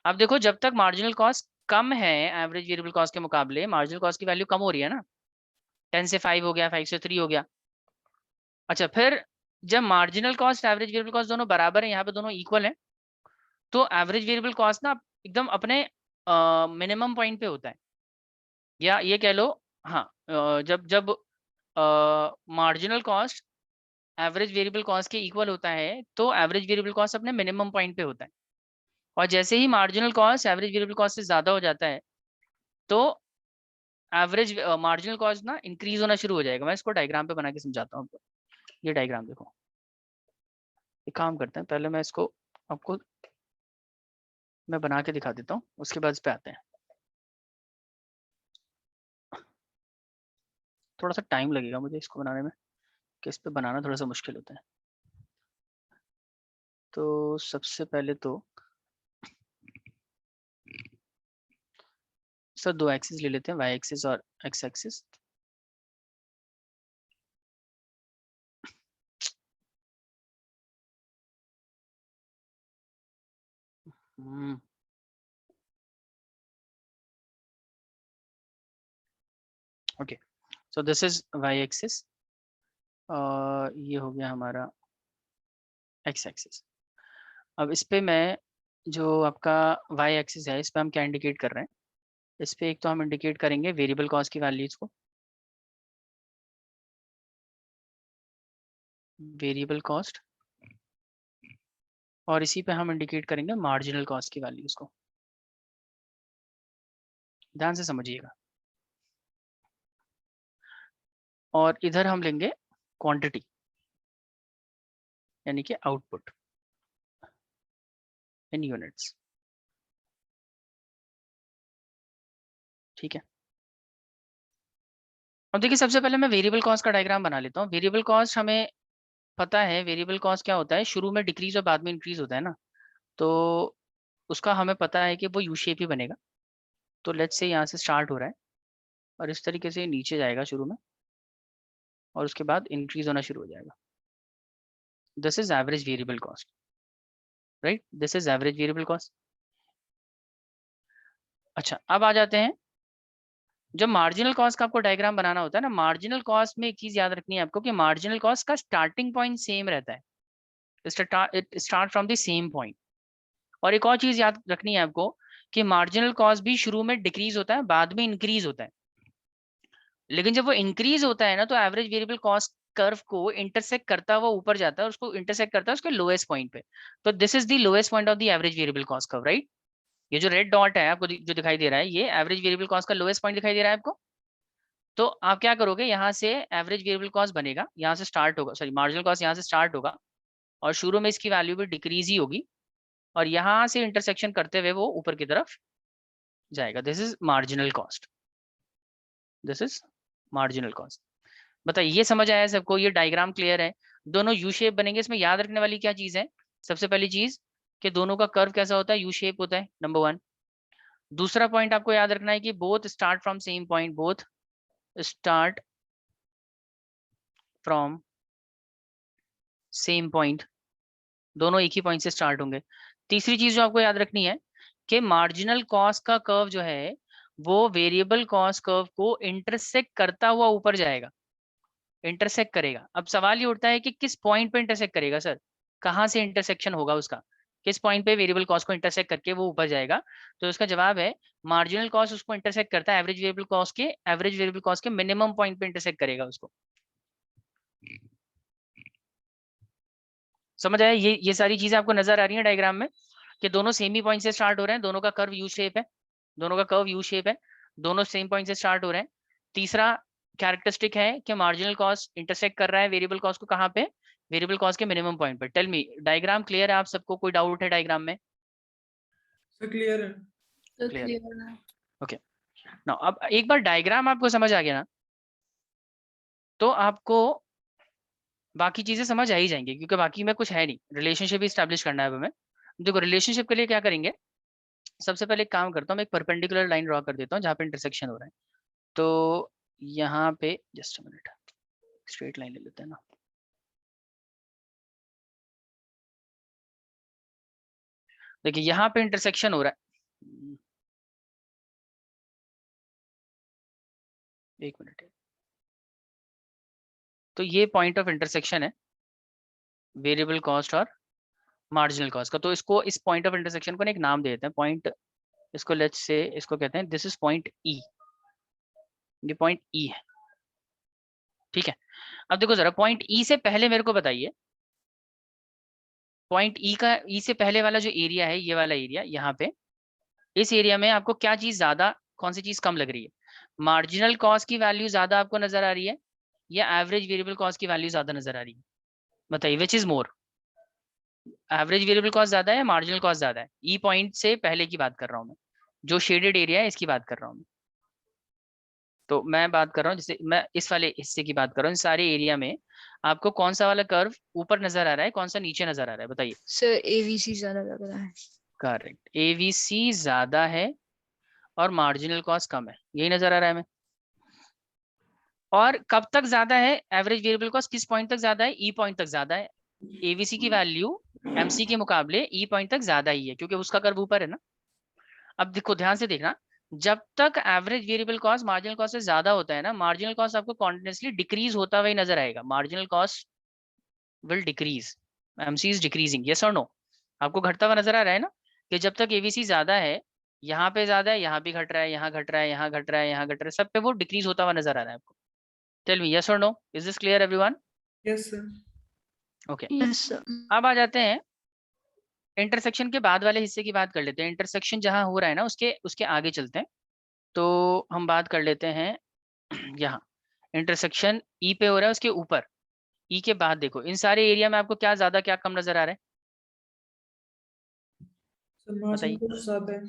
अब देखो जब तक मार्जिनल कॉस्ट कम है एवरेज वेरिएबल कॉस्ट के मुकाबले, मार्जिनल कॉस्ट की वैल्यू कम हो रही है ना, 10 से 5 हो गया, 5 से 3 हो गया। अच्छा फिर जब marginal cost average variable cost दोनों बराबर है, यहाँ पे दोनों इक्वल है, तो एवरेज वेरिएबल कॉस्ट ना एकदम अपने मिनिमम पॉइंट पे होता है। या ये कह लो, हाँ, जब marginal cost average variable cost के इक्वल होता है तो एवरेज वेरिएबल कॉस्ट अपने मिनिमम पॉइंट पे होता है, और जैसे ही marginal cost average variable cost से ज्यादा हो जाता है तो एवरेज मार्जिनल कॉस्ट ना इंक्रीज होना शुरू हो जाएगा। मैं इसको डायग्राम पे बना के समझाता हूँ आपको। ये डायग्राम देखो, एक काम करते हैं, पहले मैं इसको आपको मैं बना के दिखा देता हूँ, उसके बाद इस पे आते हैं। थोड़ा सा टाइम लगेगा मुझे इसको बनाने में, कि इस पे बनाना थोड़ा सा मुश्किल होता है। तो सबसे पहले तो सर दो एक्सिस ले लेते हैं, वाई एक्सिस और X axis. Okay, so this is Y axis, ये हो गया हमारा एक्स एक्सिस। अब इस पे मैं जो आपका वाई एक्सिस है, इस पे हम क्या इंडिकेट कर रहे हैं? इस पे एक तो हम इंडिकेट करेंगे वेरिएबल कॉस्ट की वैल्यूज को, वेरिएबल कॉस्ट, और इसी पे हम इंडिकेट करेंगे मार्जिनल कॉस्ट की वैल्यूज को। ध्यान से समझिएगा। और इधर हम लेंगे क्वांटिटी, यानी कि आउटपुट इन यूनिट्स। ठीक है, अब देखिए सबसे पहले मैं वेरिएबल कॉस्ट का डायग्राम बना लेता हूँ। वेरिएबल कॉस्ट हमें पता है, वेरिएबल कॉस्ट क्या होता है, शुरू में डिक्रीज और बाद में इंक्रीज होता है ना, तो उसका हमें पता है कि वो यू शेप ही बनेगा। तो लेट्स से यहाँ से स्टार्ट हो रहा है और इस तरीके से नीचे जाएगा शुरू में, और उसके बाद इंक्रीज होना शुरू हो जाएगा। This is average variable cost, right, this is average variable cost. अच्छा, अब आ जाते हैं, जब मार्जिनल कॉस्ट का आपको डायग्राम बनाना होता है ना, मार्जिनल कॉस्ट में एक चीज याद रखनी है आपको कि मार्जिनल कॉस्ट का स्टार्टिंग पॉइंट सेम रहता है, it start from the same point. और एक और चीज याद रखनी है आपको कि मार्जिनल कॉस्ट भी शुरू में डिक्रीज होता है, बाद में इंक्रीज होता है, लेकिन जब वो इंक्रीज होता है ना तो एवरेज वेरिएबल कॉस्ट कर्व को इंटरसेक्ट करता हुआ ऊपर जाता है, उसको इंटरसेक्ट करता है उसके लोएस्ट पॉइंट पे। तो this is the lowest point of the average variable cost curve, right. ये जो रेड डॉट है आपको जो दिखाई दे रहा है, ये एवरेज वेरिएबल कॉस्ट का लोएस्ट पॉइंट दिखाई दे रहा है आपको। तो आप क्या करोगे, यहाँ से एवरेज वेरिएबल कॉस्ट बनेगा, यहाँ से स्टार्ट होगा, सॉरी मार्जिनल कॉस्ट यहाँ से स्टार्ट होगा और शुरू में इसकी वैल्यू भी डिक्रीज ही होगी, और यहाँ से इंटरसेक्शन करते हुए वो ऊपर की तरफ जाएगा। This is marginal cost, this is marginal cost. बताइए ये समझ आया सबको? ये डायग्राम क्लियर है? दोनों यू शेप बनेंगे। इसमें याद रखने वाली क्या चीज है? सबसे पहली चीज कि दोनों का कर्व कैसा होता है, यू शेप होता है, नंबर 1। दूसरा पॉइंट आपको याद रखना है कि both start from same point, both start from same point, दोनों एक ही पॉइंट से स्टार्ट होंगे। तीसरी चीज जो आपको याद रखनी है कि मार्जिनल कॉस्ट का कर्व जो है वो वेरिएबल कॉस्ट कर्व को इंटरसेक्ट करता हुआ ऊपर जाएगा, इंटरसेक्ट करेगा। अब सवाल ये उठता है कि किस पॉइंट पे इंटरसेक्ट करेगा सर, कहाँ से इंटरसेक्शन होगा उसका, किस पॉइंट पे वेरिएबल कॉस्ट को इंटरसेक्ट करके वो ऊपर जाएगा? तो इसका जवाब है मार्जिनल कॉस्ट उसको इंटरसेक्ट करता है एवरेज वेरिएबल कॉस्ट के, एवरेज वेरिएबल कॉस्ट के मिनिमम पॉइंट पे इंटरसेक्ट करेगा उसको। समझ आया? ये सारी चीजें आपको नजर आ रही है डायग्राम में कि दोनों सेम ही पॉइंट से स्टार्ट हो रहे हैं, दोनों का कर्व यू शेप है, दोनों का कर्व यू शेप है, दोनों सेम पॉइंट से स्टार्ट हो रहे हैं। तीसरा कैरेक्टरिस्टिक है कि मार्जिनल कॉस्ट इंटरसेक्ट कर रहा है वेरिएबल कॉस्ट को, कहाँ पे? वेरिएबल कॉस्ट के मिनिमम पॉइंट पे। टेल मी, डायग्राम क्लियर है आप सबको? कोई डाउट है डायग्राम में? सर क्लियर है। Clear. Clear है। ओके, नाउ अब एक बार डायग्राम आपको समझ आ गया ना, तो आपको बाकी चीजें समझ आ ही जाएंगी, क्योंकि बाकी में कुछ है नहीं, रिलेशनशिप भी स्टैब्लिश करना है अब हमें। देखो रिलेशनशिप के लिए क्या करेंगे, सबसे पहले एक काम करता हूँ, मैं एक परपेंडिकुलर लाइन ड्रॉ कर देता हूँ जहाँ पे इंटरसेक्शन हो रहा है। तो यहाँ पे just a minute, straight line ले लेते हैं ना। देखिए यहाँ पे इंटरसेक्शन हो रहा है, एक मिनट। तो ये पॉइंट ऑफ इंटरसेक्शन है वेरिएबल कॉस्ट और मार्जिनल कॉस्ट का। तो इसको, इस पॉइंट ऑफ इंटरसेक्शन को ना एक नाम दे देते हैं, पॉइंट, इसको लेट्स से इसको कहते हैं दिस इज पॉइंट ई। ये पॉइंट ई है, ठीक है। अब देखो जरा, पॉइंट ई से पहले मेरे को बताइए, पॉइंट ई का, ई से पहले वाला जो एरिया है, ये वाला एरिया यहाँ पे, इस एरिया में आपको क्या चीज ज्यादा, कौन सी चीज कम लग रही है? मार्जिनल कॉस्ट की वैल्यू ज्यादा आपको नजर आ रही है या एवरेज वेरिएबल कॉस्ट की वैल्यू ज्यादा नजर आ रही है? बताइए, which is more? Average variable cost ज्यादा है या मार्जिनल कॉस्ट ज्यादा है? ई पॉइंट से पहले की बात कर रहा हूँ मैं, जो शेडेड एरिया है इसकी बात कर रहा हूँ मैं। तो मैं बात कर रहा हूँ, जैसे मैं इस वाले हिस्से की बात कर रहा हूँ, सारे एरिया में आपको कौन सा वाला कर्व ऊपर नजर आ रहा है, कौन सा नीचे नजर आ रहा है? बताइए। सर एवीसी ज्यादा लग रहा है। करेक्ट, एवीसी ज्यादा है और मार्जिनल कॉस्ट कम है, यही नजर आ रहा है हमें। और कब तक ज्यादा है एवरेज वेरिएबल कॉस्ट? किस पॉइंट तक ज्यादा है? ई पॉइंट तक ज्यादा है। एवीसी की वैल्यू एमसी के मुकाबले ई पॉइंट तक ज्यादा ही है, क्योंकि उसका कर्व ऊपर है ना। अब देखो, ध्यान से देखना, जब तक average variable cost marginal cost से ज्यादा होता है ना, मार्जिनल कॉस्ट आपको कॉन्टिन्यूसली डिक्रीज होता हुआ ही नजर आएगा। Marginal cost will decrease, MC is decreasing, yes और नो? आपको घटता हुआ नजर आ रहा है ना, कि जब तक एवीसी ज्यादा है, यहाँ पे ज्यादा है, यहाँ भी घट रहा है, यहाँ घट रहा है, यहाँ घट रहा है, यहाँ घट रहा है, सब पे वो डिक्रीज होता हुआ नजर आ रहा है आपको। टेल मी, यस और no? Is this clear everyone? Yes, sir. Okay, yes sir. अब आ जाते हैं इंटरसेक्शन के बाद वाले हिस्से की बात कर लेते हैं। इंटरसेक्शन जहां हो रहा है ना, उसके उसके आगे चलते हैं। तो हम बात कर लेते हैं यहाँ इंटरसेक्शन ई पे हो रहा है, उसके ऊपर ई के बाद देखो, इन सारे एरिया में आपको क्या ज्यादा क्या कम नजर आ रहा है? So margin बताइए। cost ज़्यादा है.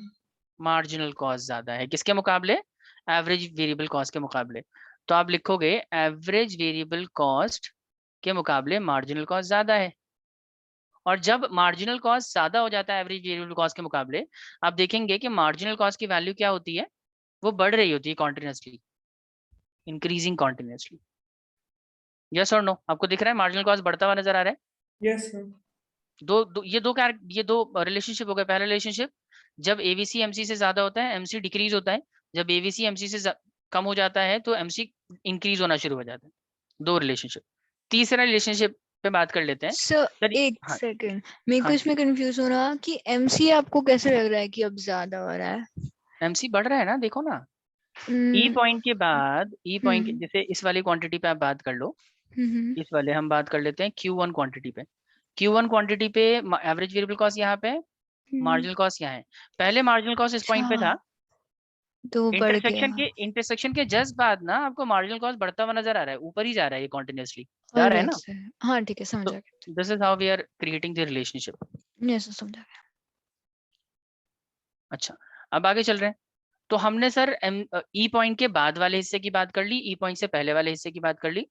मार्जिनल कॉस्ट ज्यादा है, किसके मुकाबले? एवरेज वेरिएबल कॉस्ट के मुकाबले। तो आप लिखोगे एवरेज वेरिएबल कॉस्ट के मुकाबले मार्जिनल कॉस्ट ज्यादा है। और जब मार्जिनल कॉस्ट ज्यादा हो जाता है एवरेज वेरिएबल कॉस्ट के मुकाबले, आप देखेंगे कि मार्जिनल कॉस्ट की वैल्यू क्या होती है? वो बढ़ रही होती है कॉन्टिन्यूसली, इंक्रीजिंग कॉन्टिन्यूसली। यस और नो? आपको दिख रहा है मार्जिनल कॉस्ट बढ़ता हुआ नजर आ रहा है? Yes, sir. ये दो रिलेशनशिप हो गए। पहला रिलेशनशिप, जब एवीसी एमसी से ज्यादा होता है एमसी डिक्रीज होता है, जब एवीसी एमसी से कम हो जाता है तो एमसी इंक्रीज होना शुरू हो जाता है। दो रिलेशनशिप। तीसरा रिलेशनशिप पे बात कर लेते हैं। सर सर एक हाँ, सेकंड, मेरे को हाँ इसमें कंफ्यूज हो रहा कि एमसी आपको कैसे लग रहा है कि अब ज्यादा हो रहा है? एमसी बढ़ रहा है ना, देखो ना। ई हम्म, पॉइंट के बाद, ई पॉइंट हम्म, जैसे इस वाली क्वांटिटी पे आप बात कर लो, हम्म, इस वाले हम बात कर लेते हैं Q1 क्वांटिटी पे। Q1 क्वांटिटी पे एवरेज वेरिएबल कॉस्ट यहाँ पे, मार्जिनल कॉस्ट यहाँ है। पहले मार्जिनल कॉस्ट इस पॉइंट पे था, अच्छा तो बढ़ गया। इंटरसेक्शन के जस्ट बाद ना आपको मार्जिनल कॉस्ट बढ़ता हुआ नजर आ रहा है, ऊपर ही जा रहा है ये कॉन्टिन्यूसली जा रहा है ऑलराइट ना। सर, हाँ ठीक है, समझ तो आ गया। This is how we are creating the relationship. Yes समझ आ गया। अच्छा, अब आगे चल रहे हैं। तो हमने सर ई पॉइंट के बाद वाले हिस्से की बात कर ली, ई पॉइंट से पहले वाले हिस्से की बात कर ली।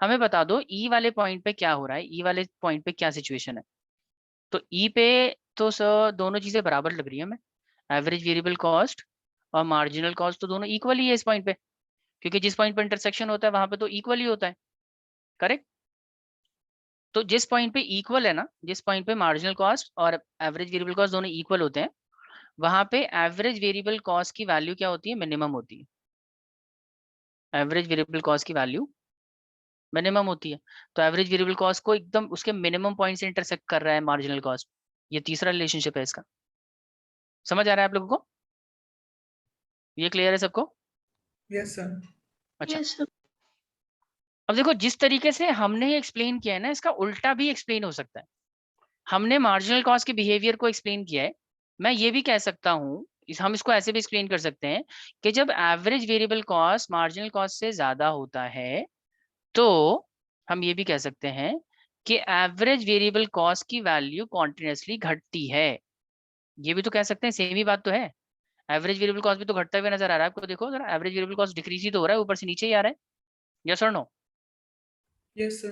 हमें बता दो ई वाले पॉइंट पे क्या हो रहा है, ई वाले पॉइंट पे क्या सिचुएशन है? तो ई पे तो सर दोनों चीजें बराबर लग रही है हमें, एवरेज वेरिएबल कॉस्ट और मार्जिनल कॉस्ट तो दोनों इक्वल ही है इस पॉइंट पे, क्योंकि जिस पॉइंट पे इंटरसेक्शन होता है वहां पे तो इक्वल ही होता है। करेक्ट? तो जिस पॉइंट पे इक्वल है ना, जिस पॉइंट पे मार्जिनल कॉस्ट और एवरेज वेरिएबल कॉस्ट दोनों इक्वल होते हैं, वहां पे एवरेज वेरिएबल कॉस्ट की वैल्यू क्या होती है? मिनिमम होती है। एवरेज वेरिएबल कॉस्ट की वैल्यू मिनिमम होती है। तो एवरेज वेरिएबल कॉस्ट को एकदम उसके मिनिमम पॉइंट से इंटरसेक्ट कर रहा है मार्जिनल कॉस्ट। ये तीसरा रिलेशनशिप है इसका। समझ आ रहा है आप लोगों को? ये क्लियर है सबको? Yes, sir. अच्छा, Yes, sir. अब देखो, जिस तरीके से हमने एक्सप्लेन किया है ना, इसका उल्टा भी एक्सप्लेन हो सकता है। हमने मार्जिनल कॉस्ट के बिहेवियर को एक्सप्लेन किया है, मैं ये भी कह सकता हूँ, हम इसको ऐसे भी एक्सप्लेन कर सकते हैं कि जब average variable cost marginal cost से ज्यादा होता है, तो हम ये भी कह सकते हैं कि एवरेज वेरिएबल कॉस्ट की वैल्यू कॉन्टिन्यूसली घटती है। ये भी तो कह सकते हैं, सेम ही बात तो है। एवरेज वेरिएबल कॉस्ट भी तो घटता हुआ नजर आ रहा है आपको, देखो जरा, एवरेज वेरिएबल कॉस्ट डिक्रीज ही तो हो रहा है, ऊपर से नीचे ही आ रहा है। यस और नो? Yes, sir.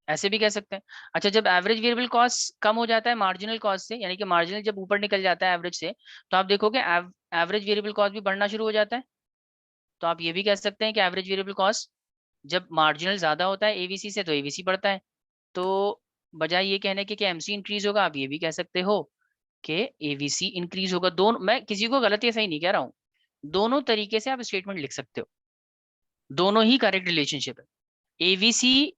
ऐसे भी कह सकते हैं। अच्छा, जब एवरेज वेरिएबल कॉस्ट कम हो जाता है मार्जिनल कॉस्ट से, यानी कि मार्जिनल जब ऊपर निकल जाता है एवरेज से, तो आप देखोगे एवरेज वेरिएबल कॉस्ट भी बढ़ना शुरू हो जाता है। तो आप ये भी कह सकते हैं कि एवरेज वेरिएबल कॉस्ट जब मार्जिनल ज्यादा होता है एवीसी से, तो एवीसी बढ़ता है। तो बजाय ये कहने के कि एमसी इंक्रीज होगा, आप ये भी कह सकते हो कि एवीसी इंक्रीज होगा। दोनों, मैं किसी को गलत या सही नहीं कह रहा हूँ, दोनों तरीके से आप स्टेटमेंट लिख सकते हो, दोनों ही करेक्ट रिलेशनशिप है। एवीसी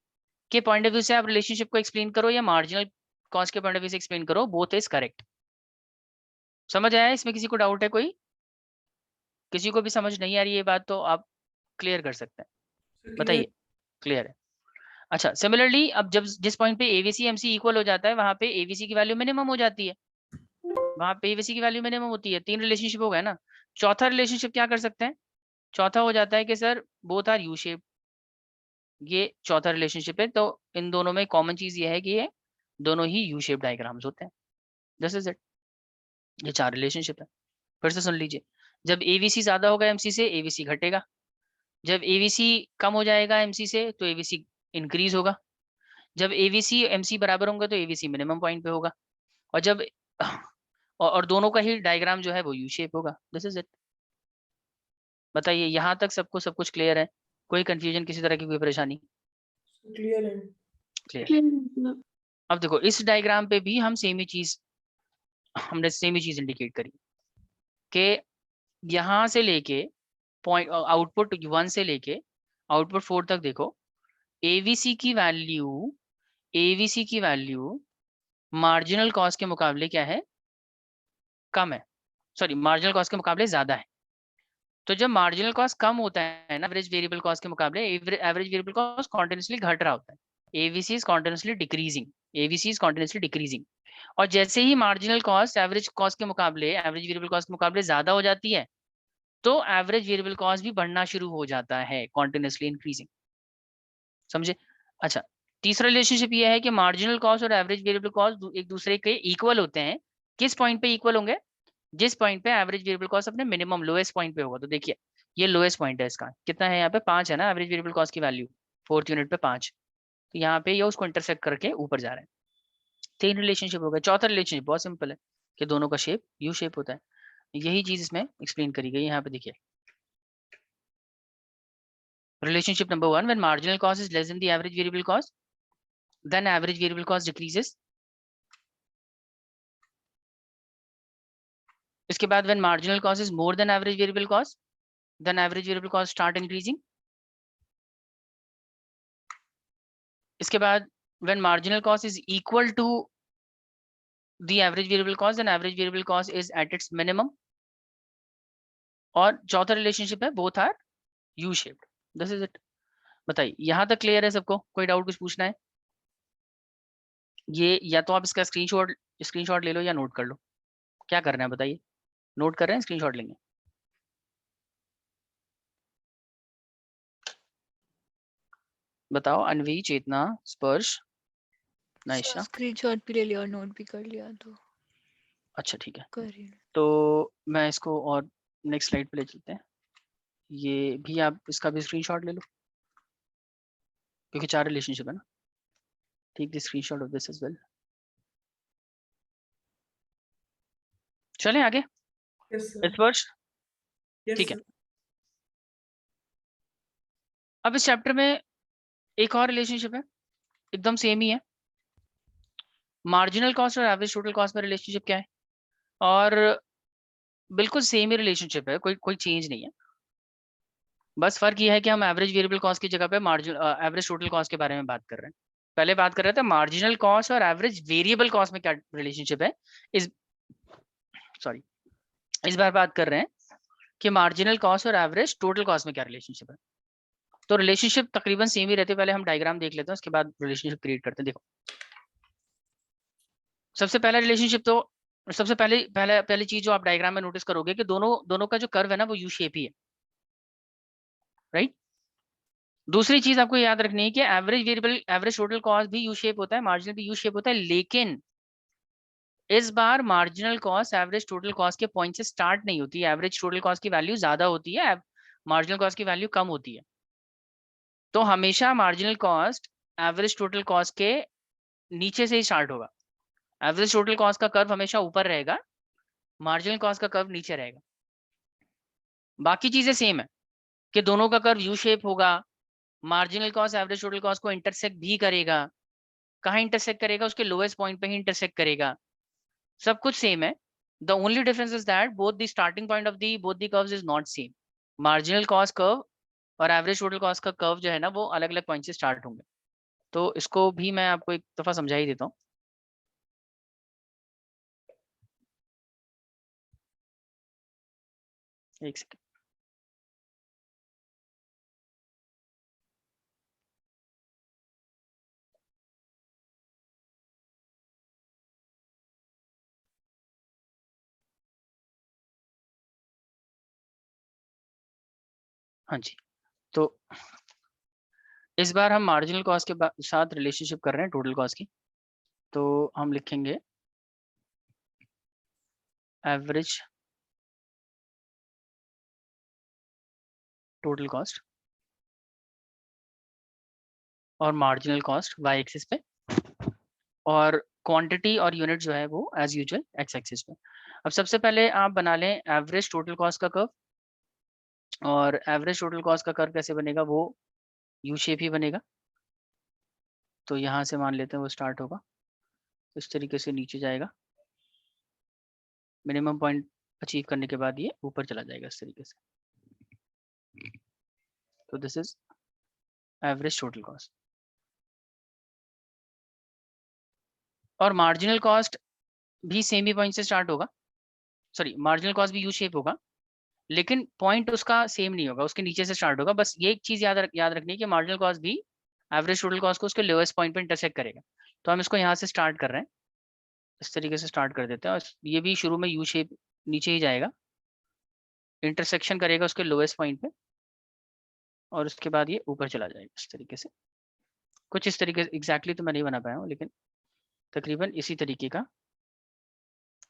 के पॉइंट ऑफ व्यू से आप रिलेशनशिप को एक्सप्लेन करो या मार्जिनल कॉस्ट के पॉइंट ऑफ व्यू से एक्सप्लेन करो, बोथ इज करेक्ट। समझ आया? इसमें किसी को डाउट है कोई? किसी को भी समझ नहीं आ रही है बात तो आप क्लियर कर सकते हैं? Clear. बताइए, क्लियर है? अच्छा, सिमिलरली अब जब जिस पॉइंट पे एवीसी एमसी इक्वल हो जाता है वहां पे एवीसी की वैल्यू मिनिमम हो जाती है, वहां पे एवीसी की वैल्यू मिनिमम होती है। 3 रिलेशनशिप हो गए ना। चौथा रिलेशनशिप क्या कर सकते हैं? चौथा हो जाता है कि sir both are U shape, ये चौथा रिलेशनशिप है। तो इन दोनों में कॉमन चीज ये है कि ये दोनों ही यू शेप डायग्राम्स होते हैं। This is it. ये 4 रिलेशनशिप है। फिर से सुन लीजिए, जब एवीसी ज्यादा होगा एमसी से एवीसी घटेगा, जब एवीसी कम हो जाएगा एमसी से तो एवीसी इंक्रीज होगा, जब एवीसी एमसी बराबर होंगे तो एवीसी मिनिमम पॉइंट पे होगा, और जब और दोनों का ही डायग्राम जो है वो यू शेप होगा। This is it. बताइए, यहाँ तक सबको सब कुछ क्लियर है? कोई कंफ्यूजन, किसी तरह की कोई परेशानी? Clear है. क्लियर। Clear. अब देखो इस डायग्राम पे भी हम हमने सेम ही चीज इंडिकेट करी कि यहाँ से लेके पॉइंट आउटपुट 1 से लेके आउटपुट 4 तक देखो, एवीसी की वैल्यू मार्जिनल कॉस्ट के मुकाबले क्या है? कम है। सॉरी, मार्जिनल कॉस्ट के मुकाबले ज्यादा है। तो जब मार्जिनल कॉस्ट कम होता है ना एवरेज वेरिएबल कॉस्ट के मुकाबले, एवरेज वेरिएबल कॉस्ट कॉन्टिन्यूसली घट रहा होता है। AVC is continuously decreasing. और जैसे ही मार्जिनल कॉस्ट एवरेज कॉस्ट के मुकाबले, एवरेज वेरिएबल कॉस्ट के मुकाबले ज्यादा हो जाती है, तो एवरेज वेरिएबल कॉस्ट भी बढ़ना शुरू हो जाता है, कॉन्टिन्यूसली इंक्रीजिंग। समझे? अच्छा, तीसरा रिलेशनशिप ये है कि मार्जिनल कॉस्ट और एवरेज वेरिएबल कॉस्ट एक दूसरे के इक्वल होते हैं। किस पॉइंट पे इक्वल होंगे? जिस पॉइंट पे एवरेज वेरिएबल कॉस्ट अपने मिनिमम लोएस्ट पॉइंट पे होगा। तो देखिए, ये लोएस्ट पॉइंट है इसका, कितना है यहाँ पे? 5 है ना एवरेज वेरिएबल कॉस्ट की वैल्यू, 4th यूनिट पे 5। तो यहाँ पे ये उसको इंटरसेक्ट करके ऊपर जा रहे हैं। 3 रिलेशनशिप हो गए। चौथा रिलेशनशिप बहुत सिंपल है कि दोनों का शेप यू शेप होता है। यही चीज इसमें एक्सप्लेन करी गई है। यहाँ पे देखिए, relationship number 1, when marginal cost is less than the average variable cost, then average variable cost decreases. इसके बाद when marginal cost is more than average variable cost, then average variable cost start increasing. इसके बाद when marginal cost is equal to the average variable cost, then average variable cost is at its minimum. और चौथा relationship है both are U shaped. This is it. बताइए, यहाँ तक clear है सबको? कोई डाउट, कुछ पूछना है? ये या तो आप इसका स्क्रीनशॉट ले लो या नोट कर लो। क्या करना है बताइए? नोट कर रहे हैं, स्क्रीनशॉट लेंगे? बताओ, अनवी, चेतना, स्पर्श, नाइशा। स्क्रीनशॉट भी ले लिया और नोट भी कर लिया तो अच्छा ठीक है, कर ही लो। तो मैं इसको और नेक्स्ट स्लाइड पे ले चलते हैं। ये भी आप इसका भी स्क्रीनशॉट ले लो, क्योंकि 4 रिलेशनशिप है ना। Take the screenshot of this as well. चलें आगे। Yes, sir. स्पर्श, Yes, ठीक है। sir. अब इस चैप्टर में एक और रिलेशनशिप है, एकदम सेम ही है। मार्जिनल कॉस्ट और एवरेज टोटल कॉस्ट में रिलेशनशिप क्या है? और बिल्कुल सेम ही रिलेशनशिप है, कोई चेंज नहीं है। बस फर्क ये है कि हम एवरेज वेरिएबल कॉस्ट की जगह पे एवरेज टोटल कॉस्ट के बारे में बात कर रहे हैं। पहले बात कर रहे थे मार्जिनल कॉस्ट और एवरेज वेरिएबल कॉस्ट में क्या रिलेशनशिप है। इस सॉरी इस बार बात कर रहे हैं कि मार्जिनल कॉस्ट और एवरेज टोटल कॉस्ट में क्या रिलेशनशिप है। तो रिलेशनशिप तकरीबन सेम ही रहते हैं। पहले हम डायग्राम देख लेते हैं, उसके बाद रिलेशनशिप क्रिएट करते हैं। देखो, सबसे पहला रिलेशनशिप तो सबसे पहली चीज जो आप डायग्राम में नोटिस करोगे कि दोनों का जो कर्व है ना वो यू शेप ही है, राइट। दूसरी चीज आपको याद रखनी है कि एवरेज टोटल कॉस्ट भी यू शेप होता है, मार्जिनल भी यू शेप होता है, लेकिन इस बार marginal cost average total cost के पॉइंट से स्टार्ट नहीं होती है। एवरेज टोटल कॉस्ट की वैल्यू ज्यादा होती है, मार्जिनल कॉस्ट की वैल्यू कम होती है। तो हमेशा marginal cost average total cost के नीचे से ही स्टार्ट होगा। एवरेज टोटल कॉस्ट का कर्व हमेशा ऊपर रहेगा, मार्जिनल कॉस्ट का कर्व नीचे रहेगा। बाकी चीजें सेम है कि दोनों का कर्व यू शेप होगा, marginal cost average total cost को इंटरसेक्ट भी करेगा। कहाँ इंटरसेक्ट करेगा? उसके लोएस्ट पॉइंट पे ही इंटरसेक्ट करेगा। सब कुछ सेम है। The only difference is that both the starting point of the both the curves is not same. Marginal cost curve और एवरेज टोटल कॉस्ट का कर्व जो है ना वो अलग अलग पॉइंट से स्टार्ट होंगे। तो इसको भी मैं आपको एक दफा समझा ही देता हूँ। एक सेकेंड। हाँ जी, तो इस बार हम मार्जिनल कॉस्ट के साथ रिलेशनशिप कर रहे हैं टोटल कॉस्ट की। तो हम लिखेंगे एवरेज टोटल कॉस्ट और मार्जिनल कॉस्ट वाई एक्सिस पे, और क्वांटिटी और यूनिट जो है वो एज यूजुअल एक्स एक्सिस पे। अब सबसे पहले आप बना लें एवरेज टोटल कॉस्ट का कर्व, और एवरेज टोटल कॉस्ट का कर्व कैसे बनेगा, वो यू शेप ही बनेगा। तो यहाँ से मान लेते हैं वो स्टार्ट होगा, इस तरीके से नीचे जाएगा, मिनिमम पॉइंट अचीव करने के बाद ये ऊपर चला जाएगा इस तरीके से। तो this is average total cost. और मार्जिनल कॉस्ट भी सेम ही पॉइंट से स्टार्ट होगा, सॉरी मार्जिनल कॉस्ट भी यू शेप होगा, लेकिन पॉइंट उसका सेम नहीं होगा, उसके नीचे से स्टार्ट होगा। बस ये एक चीज याद रखनी है कि मार्जिनल कॉस्ट भी एवरेज टोटल कॉस्ट को उसके लोएस्ट पॉइंट पे इंटरसेक्ट करेगा। तो हम इसको यहाँ से स्टार्ट कर रहे हैं, इस तरीके से स्टार्ट कर देते हैं, और ये भी शुरू में यू शेप नीचे ही जाएगा, इंटरसेक्शन करेगा उसके लोएस्ट पॉइंट पे, और उसके बाद ये ऊपर चला जाएगा इस तरीके से। कुछ इस तरीके से एग्जैक्टली तो मैं नहीं बना पाया हूँ, लेकिन तकरीबन इसी तरीके का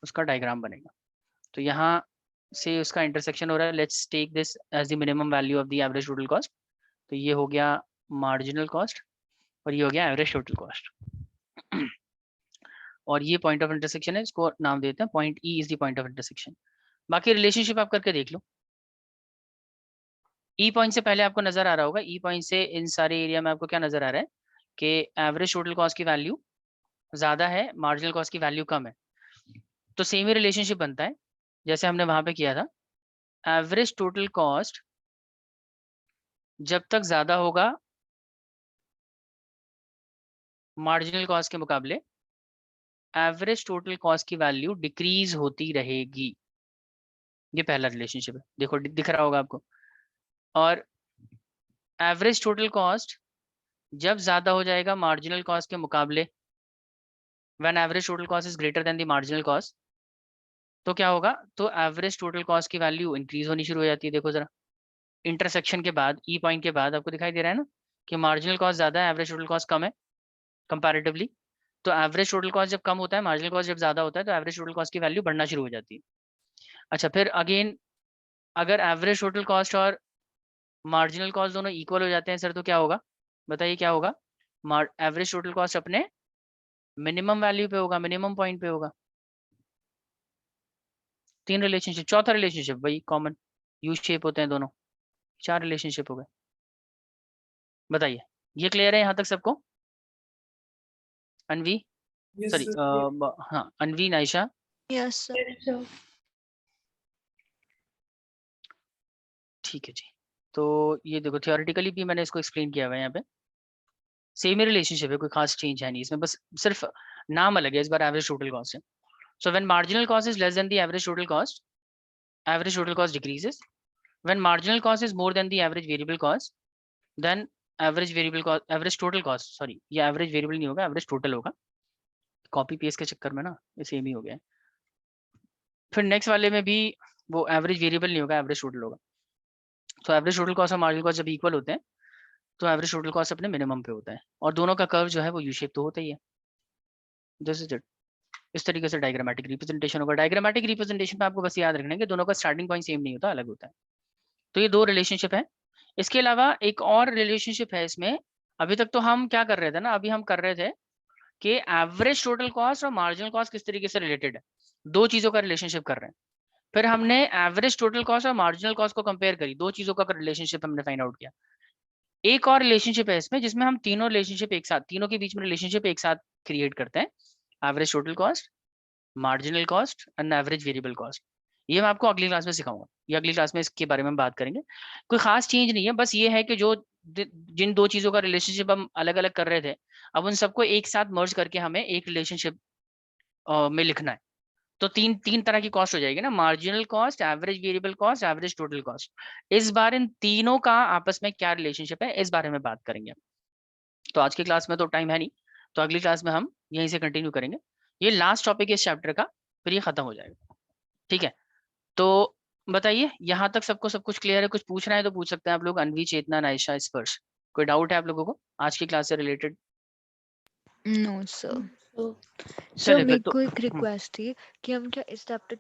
उसका डायग्राम बनेगा। तो यहाँ से उसका इंटरसेक्शन हो रहा है, let's take this as the minimum value of the average total cost. तो ये हो गया मार्जिनल कॉस्ट और ये हो गया एवरेज टोटल कॉस्ट। और ये पॉइंट ऑफ इंटरसेक्शन है, इसको नाम देते हैं point E is the point of intersection. बाकी रिलेशनशिप आप करके देख लो। ई पॉइंट से पहले आपको नजर आ रहा होगा, ई पॉइंट से इन सारे एरिया में आपको क्या नजर आ रहा है कि एवरेज टोटल कॉस्ट की वैल्यू ज्यादा है, मार्जिनल कॉस्ट की वैल्यू कम है। तो सेम ही रिलेशनशिप बनता है जैसे हमने वहां पे किया था। एवरेज टोटल कॉस्ट जब तक ज्यादा होगा मार्जिनल कॉस्ट के मुकाबले, एवरेज टोटल कॉस्ट की वैल्यू डिक्रीज होती रहेगी। ये पहला रिलेशनशिप है, देखो दिख रहा होगा आपको। और एवरेज टोटल कॉस्ट जब ज्यादा हो जाएगा मार्जिनल कॉस्ट के मुकाबले, when average total cost is greater than the marginal cost, तो क्या होगा, तो एवरेज टोटल कॉस्ट की वैल्यू इंक्रीज होनी शुरू हो जाती है। देखो जरा, इंटरसेक्शन के बाद, ई पॉइंट के बाद आपको दिखाई दे रहा है ना कि मार्जिनल कॉस्ट ज्यादा है, एवरेज टोटल कॉस्ट कम है कंपैरेटिवली। तो एवरेज टोटल कॉस्ट जब कम होता है, मार्जिनल कॉस्ट जब ज्यादा होता है, तो एवरेज टोटल कॉस्ट की वैल्यू बढ़ना शुरू हो जाती है। अच्छा, फिर अगेन अगर एवरेज टोटल कॉस्ट और मार्जिनल कॉस्ट दोनों इक्वल हो जाते हैं सर, तो क्या होगा, बताइए क्या होगा, एवरेज टोटल कॉस्ट अपने मिनिमम वैल्यू पे होगा, मिनिमम पॉइंट पे होगा। तीन रिलेशनशिप, चौथा रिलेशनशिप वही कॉमन यू शेप होते हैं दोनों, चार रिलेशनशिप हो गए। बताइए, ये क्लियर है यहाँ तक सबको? अनवी, Yes, सॉरी, sir. हाँ अनवी, Naisha, Yes, sir. Yes, sir. ठीक है जी। तो ये देखो थियोरेटिकली भी मैंने इसको एक्सप्लेन किया हुआ है यहाँ पे, सेम ही रिलेशनशिप है, कोई खास चेंज है नहीं इसमें, बस सिर्फ नाम अलग है, इस बार एवरेज टोटल कॉस्ट है। So when marginal cost is less than the average total cost, average total cost decreases. When marginal cost is more than the average variable cost, then average variable cost, average total cost, sorry ये average variable नहीं होगा, average total होगा, copy paste के चक्कर में ना ये same ही हो गया है। फिर नेक्स्ट वाले में भी वो एवरेज वेरिएबल नहीं होगा, एवरेज टोटल होगा। तो एवरेज टोटल कॉस्ट और मार्जिनल कॉस्ट जब इक्वल होते हैं, तो एवरेज टोटल कॉस्ट अपने मिनिमम पे होता है, और दोनों का कर्व जो है वो यू शेप तो होता ही है। This is it. इस तरीके से डायग्रामेटिक रिप्रेजेंटेशन होगा। डायग्रामेटिक रिप्रेजेंटेशन में आपको बस याद रखना है कि दोनों का स्टार्टिंग पॉइंट सेम नहीं होता, अलग होता है। तो ये दो रिलेशनशिप है। इसके अलावा एक और रिलेशनशिप है इसमें। अभी तक तो हम क्या कर रहे थे ना, अभी हम कर रहे थे कि एवरेज टोटल कॉस्ट और मार्जिनल कॉस्ट किस तरीके से रिलेटेड है, दो चीजों का रिलेशनशिप कर रहे हैं। फिर हमने एवरेज टोटल कॉस्ट और मार्जिनल कॉस्ट को कंपेयर करी, दो चीजों का रिलेशनशिप हमने फाइंड आउट किया। एक और रिलेशनशिप है इसमें जिसमें हम तीनों रिलेशनशिप एक साथ, तीनों के बीच में रिलेशनशिप एक साथ क्रिएट करते हैं, average total cost, marginal cost and average variable cost. ये मैं आपको अगली क्लास में सिखाऊंगा, ये अगली क्लास में इसके बारे में बात करेंगे। कोई खास चेंज नहीं है, बस ये है कि जो जिन दो चीजों का रिलेशनशिप हम अलग अलग कर रहे थे, अब उन सबको एक साथ मर्ज करके हमें एक रिलेशनशिप में लिखना है। तो तीन तीन तरह की कॉस्ट हो जाएगी ना, marginal cost, average variable cost, average total cost. इस बार इन तीनों का आपस में क्या रिलेशनशिप है, इस बारे में बात करेंगे। तो आज की क्लास में तो टाइम है नहीं, तो अगली क्लास में हम यहीं से कंटिन्यू करेंगे। ये लास्ट टॉपिक है इस चैप्टर का, फिर ये खत्म हो जाएगा, ठीक है। तो बताइए, यहाँ तक सबको सब कुछ क्लियर है? कुछ पूछना है तो पूछ सकते हैं आप लोग। अन्वी, चेतना, नायशा, स्पर्श, कोई डाउट है आप लोगों को आज की क्लास से related? No sir. So sir चलिए फिर मेरे तो को एक रिक्वेस्ट थी कि हम क्या इस चैप्टर